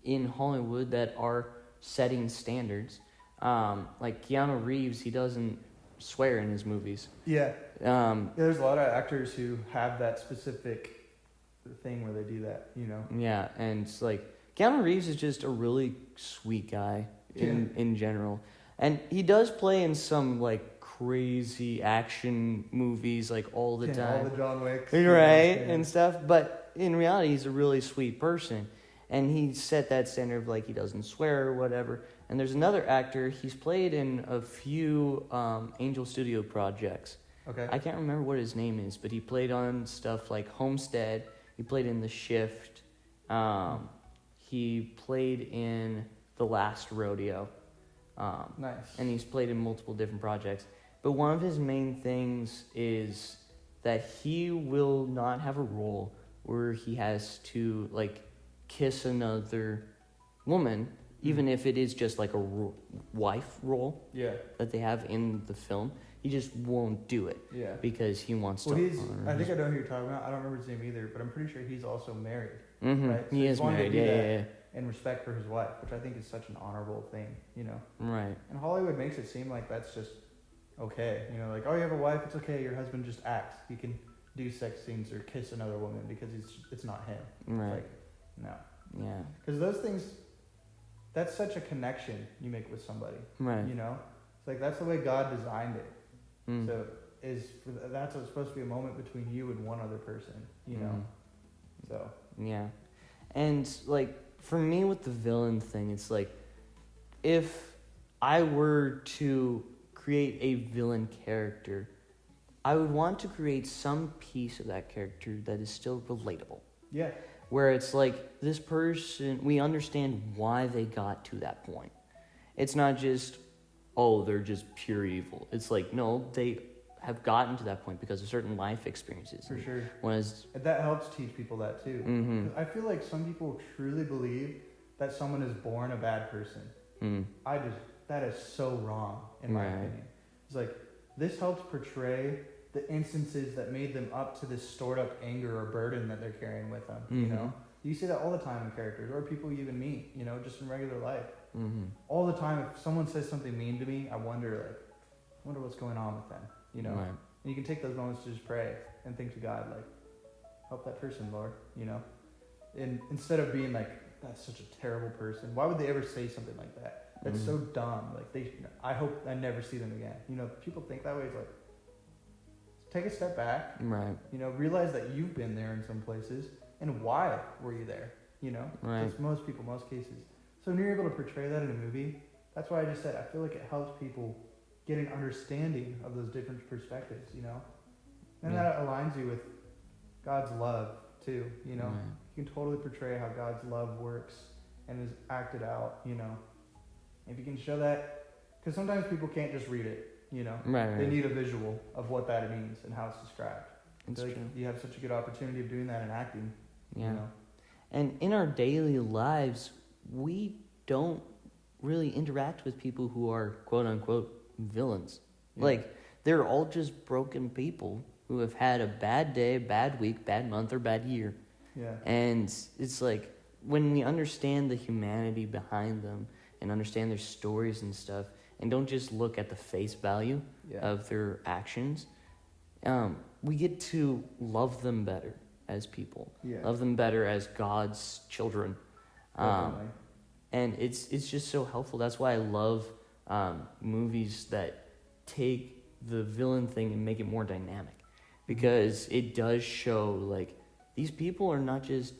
S1: in Hollywood that are setting standards. Like Keanu Reeves, he doesn't swear in his movies.
S2: Yeah. There's a lot of actors who have that specific thing where they do that, you know?
S1: Yeah, and it's like Keanu Reeves is just a really sweet guy in general. And he does play in some like crazy action movies like all the time.
S2: All the John Wicks.
S1: Right, and stuff. But in reality, he's a really sweet person. And he set that standard of like he doesn't swear or whatever. And there's another actor, he's played in a few Angel Studio projects.
S2: Okay.
S1: I can't remember what his name is, but he played on stuff like Homestead. He played in The Shift. He played in The Last Rodeo.
S2: Nice.
S1: And he's played in multiple different projects. But one of his main things is that he will not have a role where he has to like kiss another woman, even if it is just like a wife role that they have in the film. He just won't do it because he wants to.
S2: I think I know who you're talking about. I don't remember his name either, but I'm pretty sure he's also married. Right? So
S1: he is married, yeah.
S2: And respect for his wife, which I think is such an honorable thing, you know?
S1: Right.
S2: And Hollywood makes it seem like that's just okay. You know, like, oh, you have a wife, it's okay, your husband just acts. He can do sex scenes or kiss another woman because it's not him.
S1: Right.
S2: It's like, no.
S1: Yeah.
S2: Because those things, that's such a connection you make with somebody.
S1: Right.
S2: You know? It's like, that's the way God designed it. So that's supposed to be a moment between you and one other person, you know? So.
S1: Yeah. And, like, for me with the villain thing, it's like, if I were to create a villain character, I would want to create some piece of that character that is still relatable.
S2: Yeah.
S1: Where it's like, this person, we understand why they got to that point. It's not just, oh, they're just pure evil. It's like, no, they have gotten to that point because of certain life experiences.
S2: For sure.
S1: That
S2: helps teach people that too. I feel like some people truly believe that someone is born a bad person. That is so wrong in my opinion. It's like, this helps portray the instances that made them up to this stored up anger or burden that they're carrying with them, you know? You see that all the time in characters, or people you even meet, you know, just in regular life. All the time, if someone says something mean to me, I wonder what's going on with them, you know? And you can take those moments to just pray and think to God, like, help that person, Lord, you know? And instead of being like, that's such a terrible person, why would they ever say something like that? That's so dumb. Like, I hope I never see them again. You know, people think that way. It's like, take a step back.
S1: Right.
S2: You know, realize that you've been there in some places, and why were you there? You know,
S1: right.
S2: That's most people, most cases. So when you're able to portray that in a movie, that's why I just said I feel like it helps people get an understanding of those different perspectives. You know, and that aligns you with God's love too. You know, you can totally portray how God's love works and is acted out. You know. If you can show that, because sometimes people can't just read it, you know? They need a visual of what that means and how it's described.
S1: It's true.
S2: You have such a good opportunity of doing that in acting.
S1: Yeah.
S2: You know?
S1: And in our daily lives, we don't really interact with people who are quote-unquote villains. Yeah. Like, they're all just broken people who have had a bad day, bad week, bad month, or bad year.
S2: Yeah.
S1: And it's like, when we understand the humanity behind them and understand their stories and stuff, and don't just look at the face value of their actions, we get to love them better as people.
S2: Yeah.
S1: Love them better as God's children.
S2: Definitely.
S1: And it's just so helpful. That's why I love movies that take the villain thing and make it more dynamic. Because it does show, like, these people are not just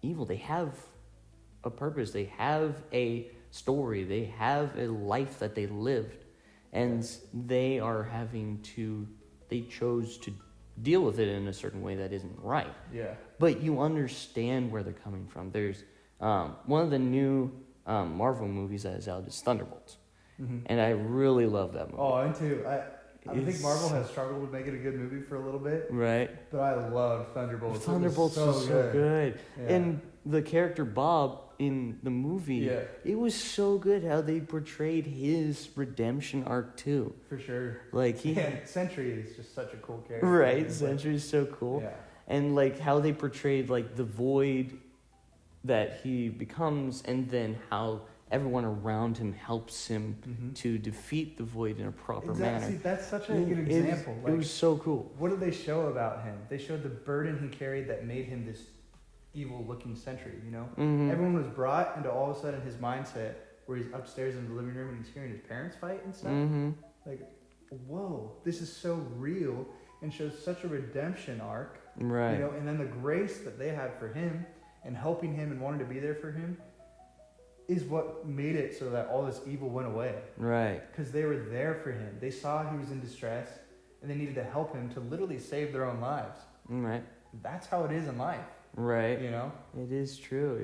S1: evil. They have a purpose. They have a story. They have a life that they lived. And they chose to deal with it in a certain way that isn't right.
S2: Yeah.
S1: But you understand where they're coming from. There's one of the new Marvel movies that is out is Thunderbolts.
S2: Mm-hmm.
S1: And I really love that movie.
S2: Oh, me too. I think Marvel has struggled with making a good movie for a little bit.
S1: Right.
S2: But I love Thunderbolts.
S1: Thunderbolts was so good.
S2: Yeah.
S1: And the character Bob in the movie, it was so good how they portrayed his redemption arc too.
S2: For sure.
S1: Like
S2: Sentry is just such a cool character.
S1: Right, Sentry is so cool.
S2: Yeah.
S1: And like how they portrayed like the void that he becomes, and then how everyone around him helps him to defeat the void in a proper manner.
S2: See, that's such a good example.
S1: It was so cool.
S2: What did they show about him? They showed the burden he carried that made him this evil-looking Sentry, you know?
S1: Mm-hmm.
S2: Everyone was brought into all of a sudden his mindset where he's upstairs in the living room and he's hearing his parents fight and stuff.
S1: Mm-hmm.
S2: Like, whoa, this is so real and shows such a redemption arc.
S1: Right.
S2: You know, and then the grace that they had for him and helping him and wanting to be there for him is what made it so that all this evil went away.
S1: Right.
S2: Because they were there for him. They saw he was in distress, and they needed to help him to literally save their own lives.
S1: Right.
S2: That's how it is in life.
S1: Right.
S2: You know?
S1: It is true.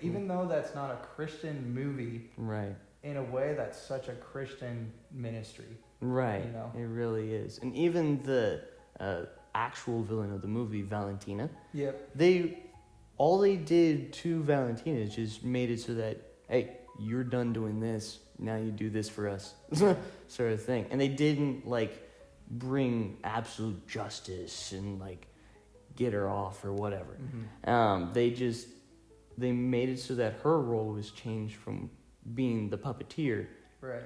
S2: Even though that's not a Christian movie,
S1: right,
S2: in a way that's such a Christian ministry.
S1: Right.
S2: You know?
S1: It really is. And even the actual villain of the movie, Valentina.
S2: Yep.
S1: All they did to Valentina is just made it so that, hey, you're done doing this, now you do this for us, sort of thing. And they didn't, like, bring absolute justice and, like, get her off or whatever.
S2: Mm-hmm.
S1: They made it so that her role was changed from being the puppeteer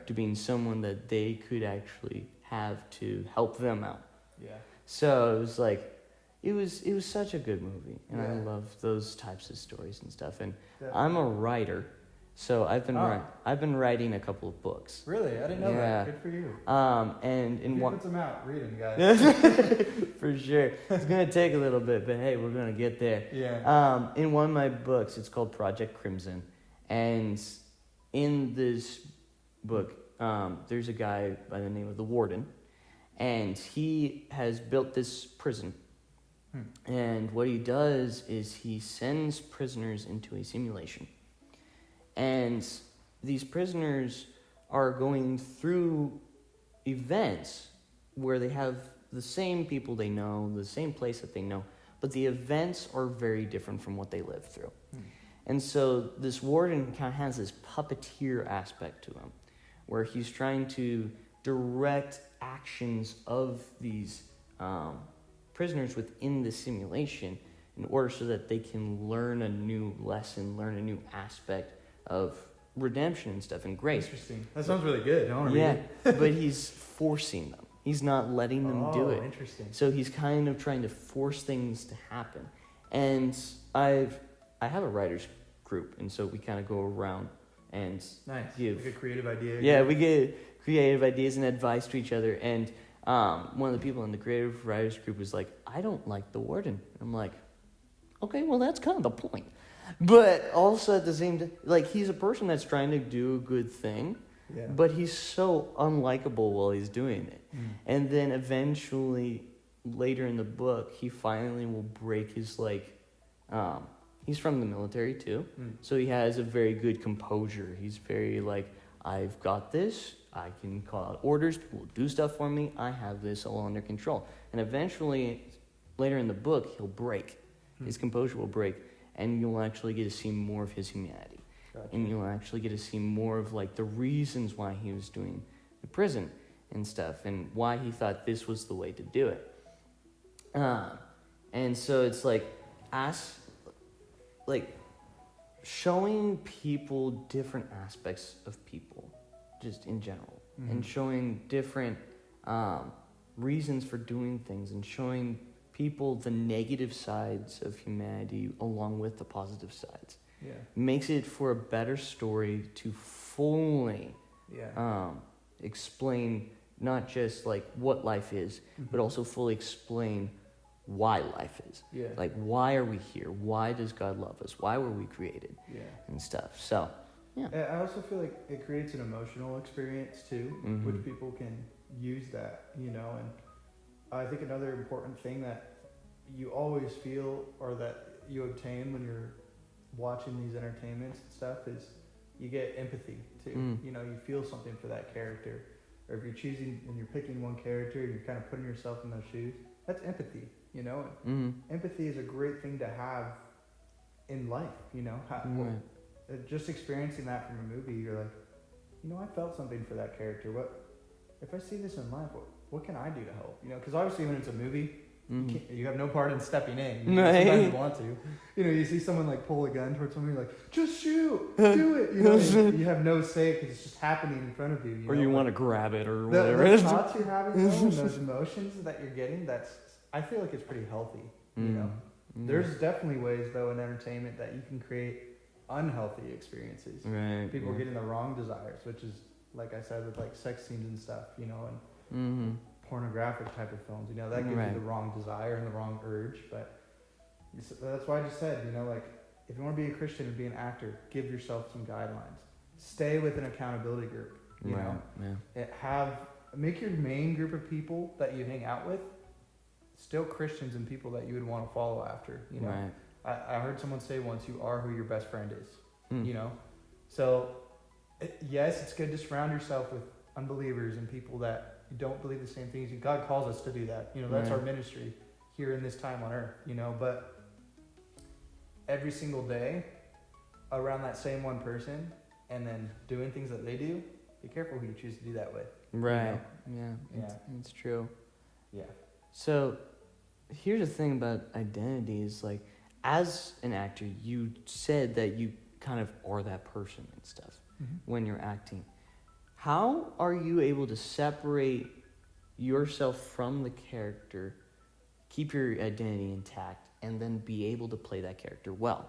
S1: to being someone that they could actually have to help them out.
S2: Yeah.
S1: So it was like, it was such a good movie, and I love those types of stories and stuff. And I'm a writer, so I've been writing a couple of books.
S2: Really? I didn't know that. Good for you.
S1: And in one,
S2: put them out, read them, guys.
S1: for sure, it's gonna take a little bit, but hey, we're gonna get there.
S2: Yeah.
S1: In one of my books, it's called Project Crimson, and in this book, there's a guy by the name of the Warden, and he has built this prison. And what he does is he sends prisoners into a simulation. And these prisoners are going through events where they have the same people they know, the same place that they know, but the events are very different from what they lived through. And so this warden kind of has this puppeteer aspect to him, where he's trying to direct actions of these prisoners within the simulation in order so that they can learn a new lesson, learn a new aspect of redemption and stuff and grace.
S2: Interesting. That sounds really good. I want to read
S1: it. But he's forcing them. He's not letting them do it.
S2: Interesting.
S1: So he's kind of trying to force things to happen. And I have a writer's group, and so we kind of go around and give...
S2: Like a creative idea.
S1: Yeah, we get creative ideas and advice to each other. And one of the people in the creative writers group was like, I don't like the warden. I'm like, okay, well, that's kind of the point. But also at the same time, like, he's a person that's trying to do a good thing, but he's so unlikable while he's doing it. And then eventually, later in the book, he finally will break his, like, he's from the military too, so he has a very good composure. He's very like, I've got this, I can call out orders, people will do stuff for me, I have this all under control. And eventually, later in the book, he'll break. His composure will break, and you'll actually get to see more of his humanity. Gotcha. And you'll actually get to see more of, like, the reasons why he was doing the prison and stuff, and why he thought this was the way to do it. And so it's like showing people different aspects of people, just in general, and showing different reasons for doing things, and showing people the negative sides of humanity along with the positive sides.
S2: Yeah.
S1: Makes it for a better story to fully explain not just like what life is, but also fully explain why life is.
S2: Yeah.
S1: Like, why are we here? Why does God love us? Why were we created?
S2: Yeah.
S1: And stuff. So, yeah.
S2: I also feel like it creates an emotional experience too, which people can use that, you know. And I think another important thing that you always feel, or that you obtain when you're watching these entertainments and stuff, is you get empathy too. You know, you feel something for that character. Or if you're choosing and you're picking one character and you're kind of putting yourself in those shoes, that's empathy, you know? Empathy is a great thing to have in life, you know? Just experiencing that from a movie, you're like, you know, I felt something for that character. What if I see this in life, what can I do to help? You know, because obviously when it's a movie, you have no part in stepping in. Sometimes you want to. You know, you see someone like pull a gun towards someone, you're like, just shoot, do it. You know, you have no say because it's just happening in front of you.
S1: Or you want to grab it or whatever.
S2: Those thoughts you're having, though, and those emotions that you're getting, I feel like it's pretty healthy. You know, there's definitely ways though in entertainment that you can create unhealthy experiences.
S1: Right.
S2: People getting the wrong desires, which is like I said with like sex scenes and stuff. You know, and pornographic type of films, you know, that gives you the wrong desire and the wrong urge. But that's why I just said, you know, like, if you want to be a Christian and be an actor, give yourself some guidelines. Stay with an accountability group, you know. Make your main group of people that you hang out with still Christians and people that you would want to follow after, you know. I heard someone say once, you are who your best friend is, you know. So yes, it's good to surround yourself with unbelievers and people that you don't believe the same things. God calls us to do that. You know, that's our ministry here in this time on earth, you know. But every single day around that same one person and then doing things that they do, be careful who you choose to do that with.
S1: Right.
S2: You know?
S1: It's true.
S2: Yeah.
S1: So here's the thing about identity is, like, as an actor, you said that you kind of are that person and stuff when you're acting. How are you able to separate yourself from the character, keep your identity intact, and then be able to play that character well?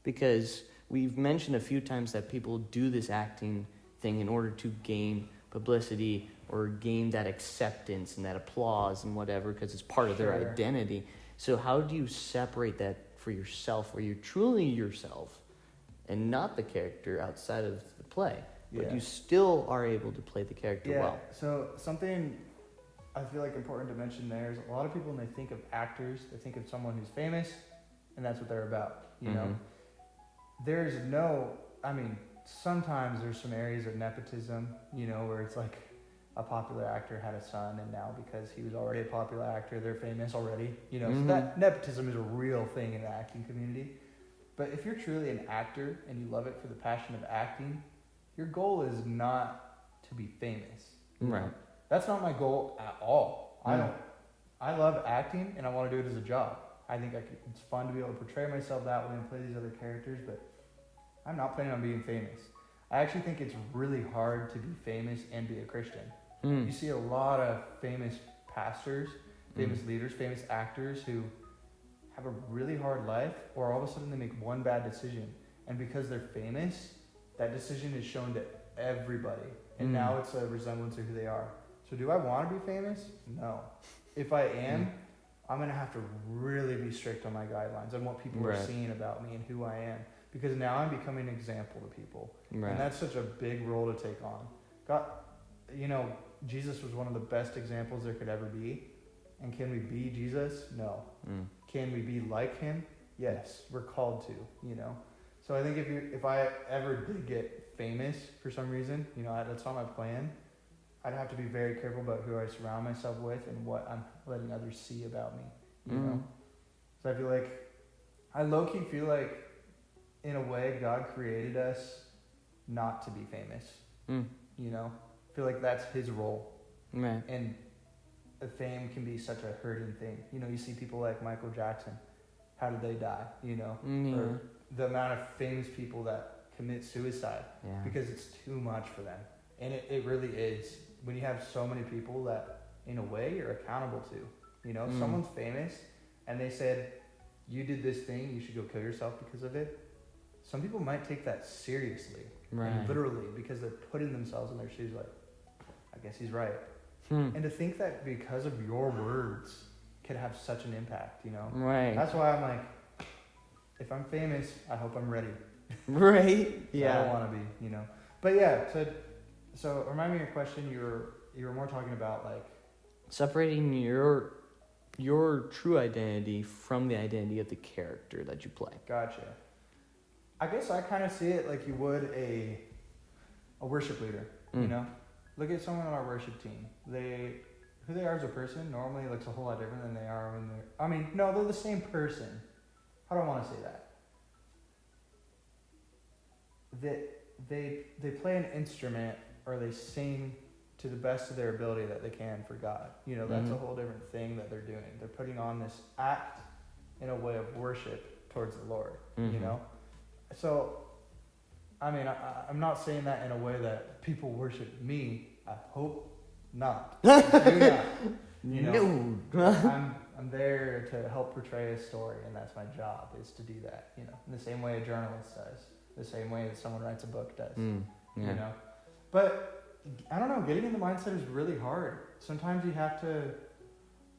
S1: Because we've mentioned a few times that people do this acting thing in order to gain publicity or gain that acceptance and that applause and whatever, because it's part of their identity. So how do you separate that for yourself, where you're truly yourself and not the character outside of the play? But you still are able to play the character well.
S2: So something I feel like important to mention there is a lot of people, when they think of actors, they think of someone who's famous, and that's what they're about, you know? There's no, I mean, sometimes there's some areas of nepotism, you know, where it's like a popular actor had a son, and now because he was already a popular actor, they're famous already, you know? So that nepotism is a real thing in the acting community. But if you're truly an actor and you love it for the passion of acting, your goal is not to be famous.
S1: Right.
S2: Know? That's not my goal at all. I love acting and I want to do it as a job. I think it's fun to be able to portray myself that way and play these other characters, but I'm not planning on being famous. I actually think it's really hard to be famous and be a Christian. You see a lot of famous pastors, famous leaders, famous actors who have a really hard life, or all of a sudden they make one bad decision. And because they're famous, that decision is shown to everybody. And now it's a resemblance of who they are. So do I want to be famous? No. If I am, I'm going to have to really be strict on my guidelines and what people are seeing about me and who I am. Because now I'm becoming an example to people. And that's such a big role to take on. God, you know, Jesus was one of the best examples there could ever be. And can we be Jesus? No. Can we be like him? Yes, we're called to, you know. So I think if I ever did get famous for some reason, you know, that's not my plan, I'd have to be very careful about who I surround myself with and what I'm letting others see about me, you know? So I low-key feel like, in a way, God created us not to be famous, you know? I feel like that's his role.
S1: Right.
S2: And fame can be such a hurting thing. You know, you see people like Michael Jackson. How did they die? You know, or the amount of famous people that commit suicide because it's too much for them. And it really is. When you have so many people that, in a way, you're accountable to. You know, if someone's famous and they said, you did this thing, you should go kill yourself because of it. Some people might take that seriously.
S1: Right.
S2: And literally, because they're putting themselves in their shoes like, I guess he's right. And to think that because of your words could have such an impact, you know?
S1: Right.
S2: That's why I'm like, if I'm famous, I hope I'm ready.
S1: Right. Yeah.
S2: I don't want to be, you know? But yeah, so remind me of your question. You were more talking about like
S1: separating your true identity from the identity of the character that you play.
S2: Gotcha. I guess I kind of see it like you would a worship leader, you know? Look at someone on our worship team. Who they are as a person normally looks a whole lot different than they are when they're the same person. How do I want to say that? They play an instrument or they sing to the best of their ability that they can for God. You know, that's a whole different thing that they're doing. They're putting on this act in a way of worship towards the Lord, you know? So, I mean, I'm not saying that in a way that people worship me. I hope not. Do not. You know, I'm there to help portray a story, and that's my job, is to do that, you know, in the same way a journalist does, the same way that someone writes a book does, you know. But, I don't know, getting in the mindset is really hard. Sometimes you have to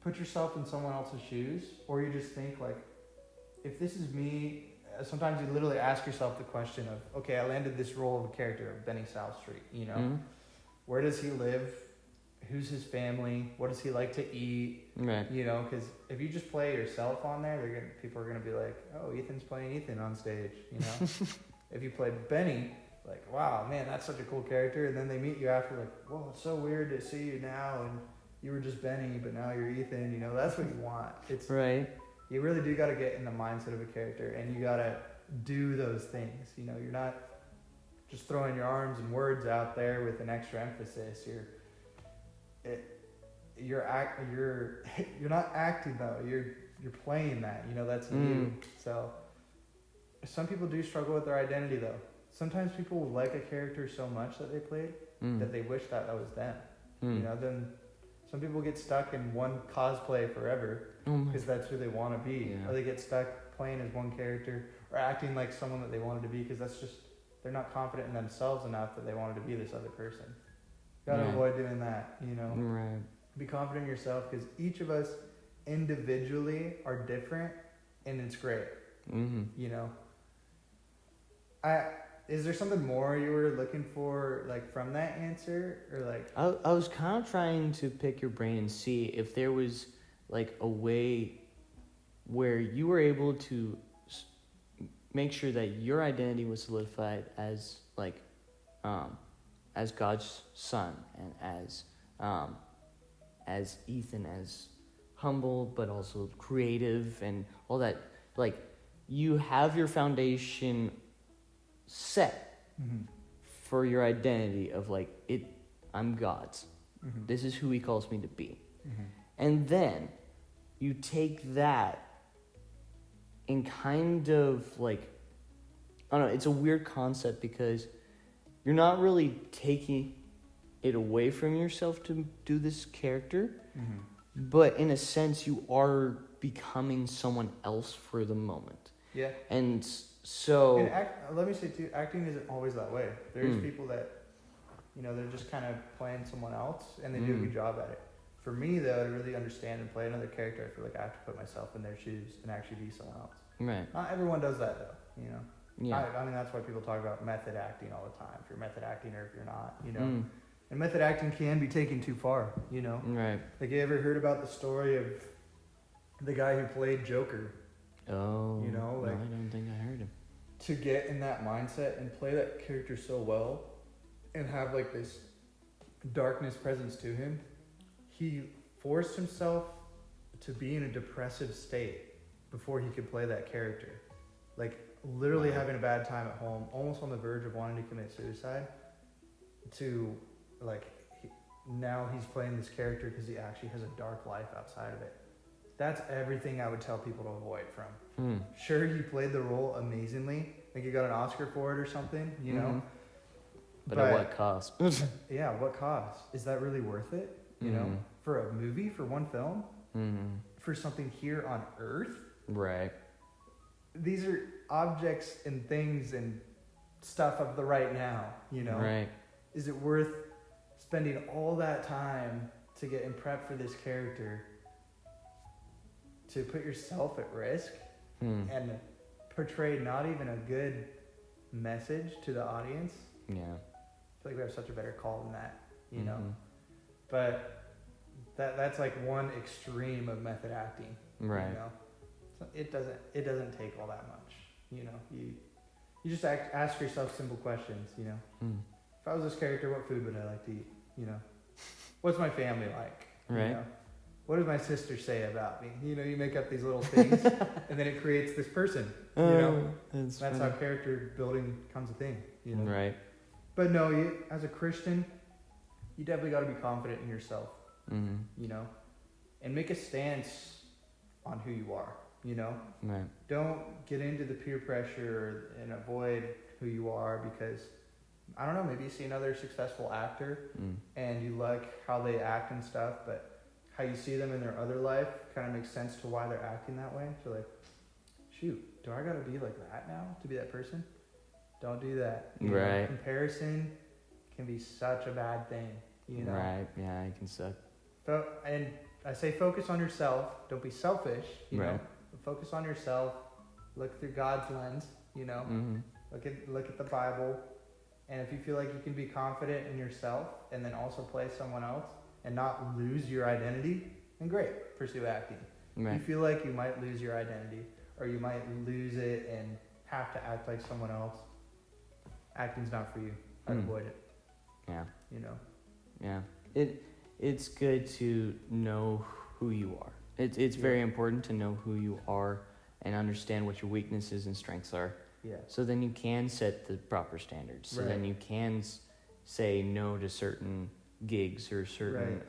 S2: put yourself in someone else's shoes, or you just think, like, if this is me, sometimes you literally ask yourself the question of, okay, I landed this role of a character of Benny South Street, you know, where does he live? Who's his family? What does he like to eat?
S1: Right.
S2: You know, because if you just play yourself on there, people are gonna be like, "Oh, Ethan's playing Ethan on stage." You know, if you play Benny, like, "Wow, man, that's such a cool character," and then they meet you after, like, "Whoa, it's so weird to see you now, and you were just Benny, but now you're Ethan." You know, that's what you want. It's
S1: right.
S2: You really do got to get in the mindset of a character, and you got to do those things. You know, you're not just throwing your arms and words out there with an extra emphasis. You're not acting though. You're playing that. You know, that's you. So some people do struggle with their identity though. Sometimes people like a character so much that they played that they wish that was them. You know, then some people get stuck in one cosplay forever because that's who they want to be. Or they get stuck playing as one character or acting like someone that they wanted to be because that's just, they're not confident in themselves enough that they wanted to be this other person. Gotta avoid doing that, you know.
S1: Right.
S2: Be confident in yourself because each of us individually are different and it's great. You know. Is there something more you were looking for, like, from that answer, or like?
S1: I was kind of trying to pick your brain and see if there was like a way where you were able to make sure that your identity was solidified as like, as God's son and as Ethan, as humble but also creative and all that. Like, you have your foundation set for your identity of like, I'm God's. This is who he calls me to be. And then you take that and kind of like, I don't know, it's a weird concept because you're not really taking it away from yourself to do this character, but in a sense you are becoming someone else for the moment.
S2: Yeah.
S1: And so...
S2: And let me say too, acting isn't always that way. There's people that, you know, they're just kind of playing someone else and they do a good job at it. For me though, to really understand and play another character, I feel like I have to put myself in their shoes and actually be someone else.
S1: Right.
S2: Not everyone does that though, you know.
S1: Yeah.
S2: I mean, that's why people talk about method acting all the time. If you're method acting or if you're not, you know. And method acting can be taken too far, you know.
S1: Right.
S2: Like, you ever heard about the story of the guy who played Joker?
S1: Oh.
S2: You know, like,
S1: no, I don't think I heard him.
S2: To get in that mindset and play that character so well and have like this darkness presence to him, he forced himself to be in a depressive state before he could play that character. Like, literally having a bad time at home, almost on the verge of wanting to commit suicide, to like now he's playing this character because he actually has a dark life outside of it. That's everything I would tell people to avoid from. Sure, he played the role amazingly. Like he got an Oscar for it or something, you know.
S1: But at what cost?
S2: Yeah, what cost? Is that really worth it? You know, for a movie, for one film, for something here on Earth.
S1: Right.
S2: These are objects and things and stuff of the right now, you know.
S1: Right.
S2: Is it worth spending all that time to get in prep for this character, to put yourself at risk and portray not even a good message to the audience?
S1: Yeah.
S2: I feel like we have such a better call than that, you know. But that's like one extreme of method acting,
S1: right?
S2: You know, so it doesn't take all that much, you know. You just ask yourself simple questions, you know. If I was this character, what food would I like to eat? You know, what's my family like?
S1: Right.
S2: You know? What does my sister say about me? You know, you make up these little things, and then it creates this person. You know, that's how character building becomes a thing. You know,
S1: right?
S2: But no, as a Christian, you definitely got to be confident in yourself. You know, and make a stance on who you are. You know,
S1: right?
S2: Don't get into the peer pressure and avoid who you are because, I don't know, maybe you see another successful actor and you like how they act and stuff, but how you see them in their other life kind of makes sense to why they're acting that way. So like, shoot, do I gotta be like that now to be that person? Don't do that. You know, comparison can be such a bad thing, you know?
S1: Right, yeah, it can suck.
S2: And I say focus on yourself. Don't be selfish, you know? But focus on yourself. Look through God's lens, you know? Look at the Bible. And if you feel like you can be confident in yourself and then also play someone else and not lose your identity, then great, pursue acting. If you feel like you might lose your identity or you might lose it and have to act like someone else, acting's not for you. I'd avoid it.
S1: Yeah.
S2: You know?
S1: Yeah. It's good to know who you are. It's very important to know who you are and understand what your weaknesses and strengths are.
S2: Yeah.
S1: So then you can set the proper standards. So then you can say no to certain gigs or certain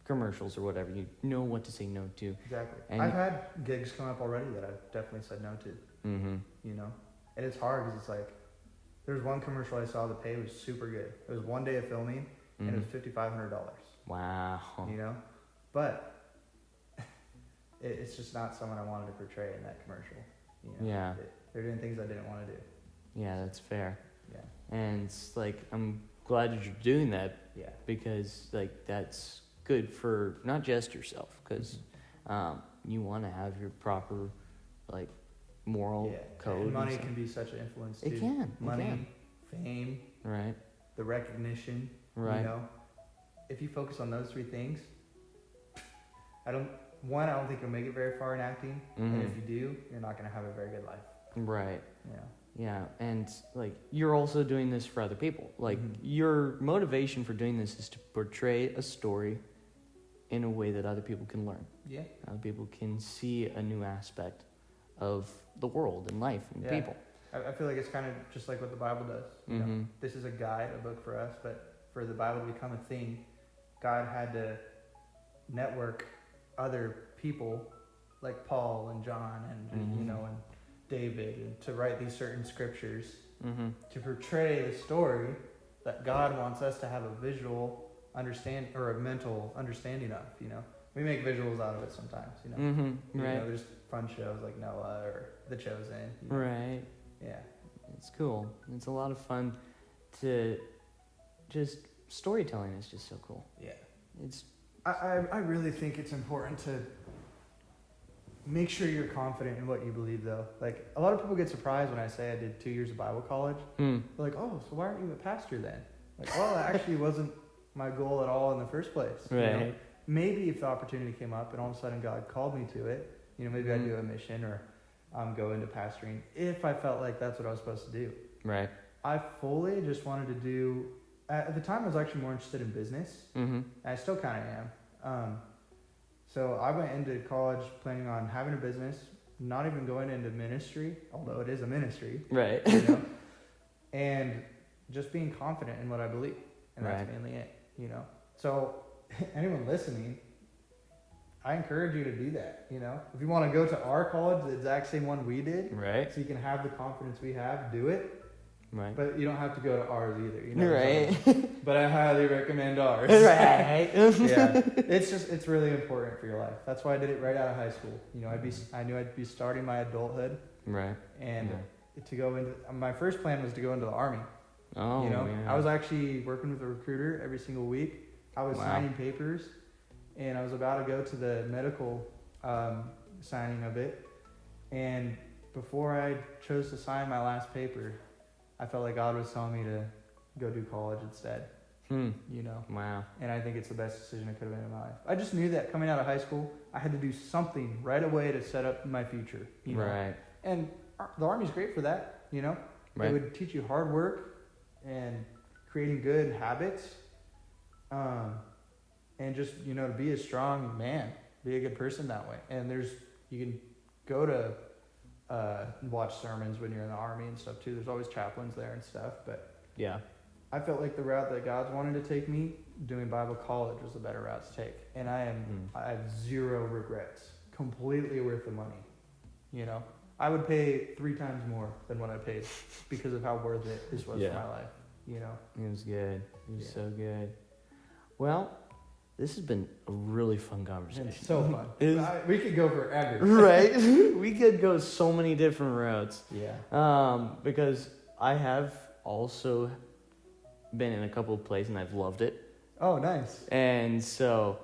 S1: commercials or whatever. You know what to say no to.
S2: Exactly. And I've had gigs come up already that I've definitely said no to. You know? And it's hard because it's like, there's one commercial I saw, the pay was super good. It was one day of filming and it was $5,500.
S1: Wow.
S2: You know? But it's just not someone I wanted to portray in that commercial. You know?
S1: Yeah.
S2: They're doing things I didn't want to do.
S1: Yeah, that's fair.
S2: Yeah.
S1: And it's like, I'm glad that you're doing that.
S2: Yeah.
S1: Because like that's good for not just yourself, because you want to have your proper like moral code.
S2: And money can be such an influence too.
S1: It can.
S2: Money, fame,
S1: right?
S2: The recognition,
S1: right?
S2: You know, if you focus on those three things, I don't think you'll make it very far in acting, and if you do, you're not going to have a very good life.
S1: Right.
S2: Yeah.
S1: Yeah, and like you're also doing this for other people. Like your motivation for doing this is to portray a story in a way that other people can learn. Yeah. Other people can see a new aspect of the world and life and people.
S2: I feel like it's kind of just like what the Bible does. You know? This is a guide, a book for us, but for the Bible to become a thing, God had to network other people like Paul and John and you know, and David, and to write these certain scriptures to portray the story that God wants us to have a visual understand or a mental understanding of. You know, we make visuals out of it sometimes. You know, you know, there's fun shows like Noah or The Chosen. You know? Right. Yeah,
S1: it's cool. It's a lot of fun to just storytelling is just so cool.
S2: Yeah,
S1: it's.
S2: I really think it's important to make sure you're confident in what you believe, though. Like, a lot of people get surprised when I say I did 2 years of Bible college. They're like, oh, so why aren't you a pastor then? Like, well, that actually wasn't my goal at all in the first place. Right. You know? Maybe if the opportunity came up and all of a sudden God called me to it, you know, maybe I'd do a mission or go into pastoring if I felt like that's what I was supposed to do. Right. I fully just wanted to do, at the time I was actually more interested in business. And I still kind of am. So I went into college planning on having a business, not even going into ministry, although it is a ministry. Right. You know, and just being confident in what I believe. And that's mainly it, you know. So anyone listening, I encourage you to do that. If you want to go to our college, the exact same one we did,
S1: Right.
S2: so you can have the confidence we have, do it.
S1: Right.
S2: But you don't have to go to ours either.
S1: Right.
S2: But I highly recommend ours.
S1: Right.
S2: Yeah. It's really important for your life. That's why I did it right out of high school. I knew I'd be starting my adulthood.
S1: Right.
S2: And to go into, my first plan was to go into the Army.
S1: Oh, man.
S2: I was actually working with a recruiter every single week. I was signing papers, and I was about to go to the medical signing of it. And before I chose to sign my last paper, I felt like God was telling me to go do college instead.
S1: Wow.
S2: And I think it's the best decision I could have made in my life. I just knew that coming out of high school, I had to do something right away to set up my future.
S1: Right.
S2: And the Army's great for that.
S1: Right.
S2: It would teach you hard work and creating good habits, and just to be a strong man, be a good person that way. And you can go to watch sermons when you're in the Army and stuff too. There's always chaplains there and stuff. But
S1: Yeah.
S2: I felt like the route that God's wanted to take me, doing Bible college, was the better route to take. And I have zero regrets. Completely worth the money. I would pay 3 times more than what I paid because of how worth it this was for my life.
S1: It was good. It was so good. Well, this has been a really fun conversation.
S2: It's so fun. We could go forever.
S1: Right? We could go so many different routes.
S2: Yeah.
S1: Because I have also been in a couple of plays and I've loved it.
S2: Oh, nice.
S1: And so,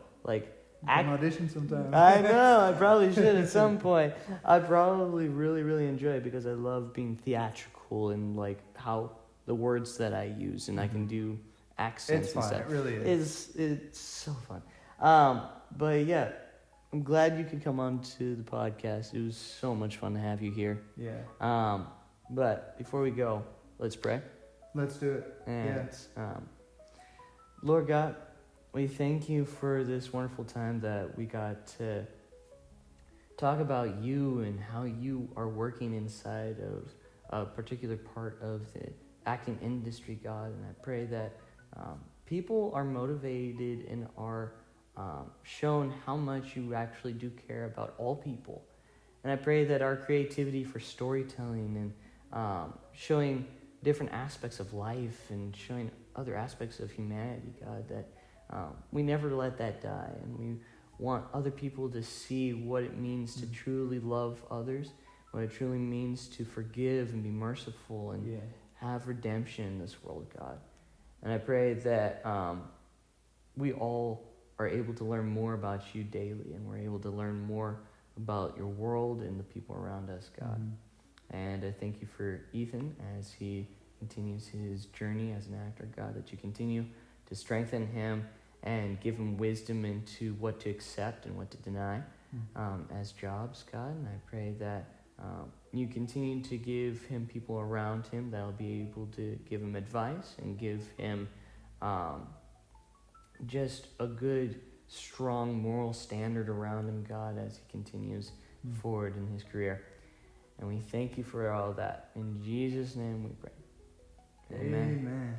S2: audition sometime.
S1: I know, I probably should at some point. I probably really, really enjoy it because I love being theatrical and how the words that I use, and I can do accents
S2: It's
S1: and
S2: fun.
S1: stuff.
S2: It really is.
S1: It's so fun. But yeah, I'm glad you could come on to the podcast. It was so much fun to have you here.
S2: Yeah.
S1: But before we go, let's pray.
S2: Let's do it.
S1: And Lord God, we thank you for this wonderful time that we got to talk about you and how you are working inside of a particular part of the acting industry, God. And I pray that people are motivated and are shown how much you actually do care about all people. And I pray that our creativity for storytelling and showing different aspects of life and showing other aspects of humanity, God, that we never let that die. And we want other people to see what it means to truly love others, what it truly means to forgive and be merciful and have redemption in this world, God. And I pray that we all are able to learn more about you daily, and we're able to learn more about your world and the people around us, God. And I thank you for Ethan as he continues his journey as an actor, God, that you continue to strengthen him and give him wisdom into what to accept and what to deny as jobs, God. And I pray that you continue to give him people around him that will be able to give him advice and give him just a good, strong moral standard around him, God, as he continues forward in his career. And we thank you for all that. In Jesus' name we pray. Amen.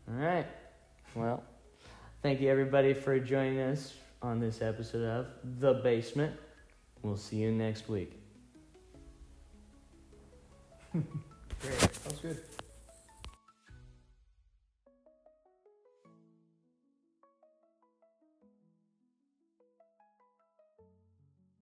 S1: All right. Well, thank you, everybody, for joining us on this episode of The Basement. We'll see you next week.
S2: Great. That was good.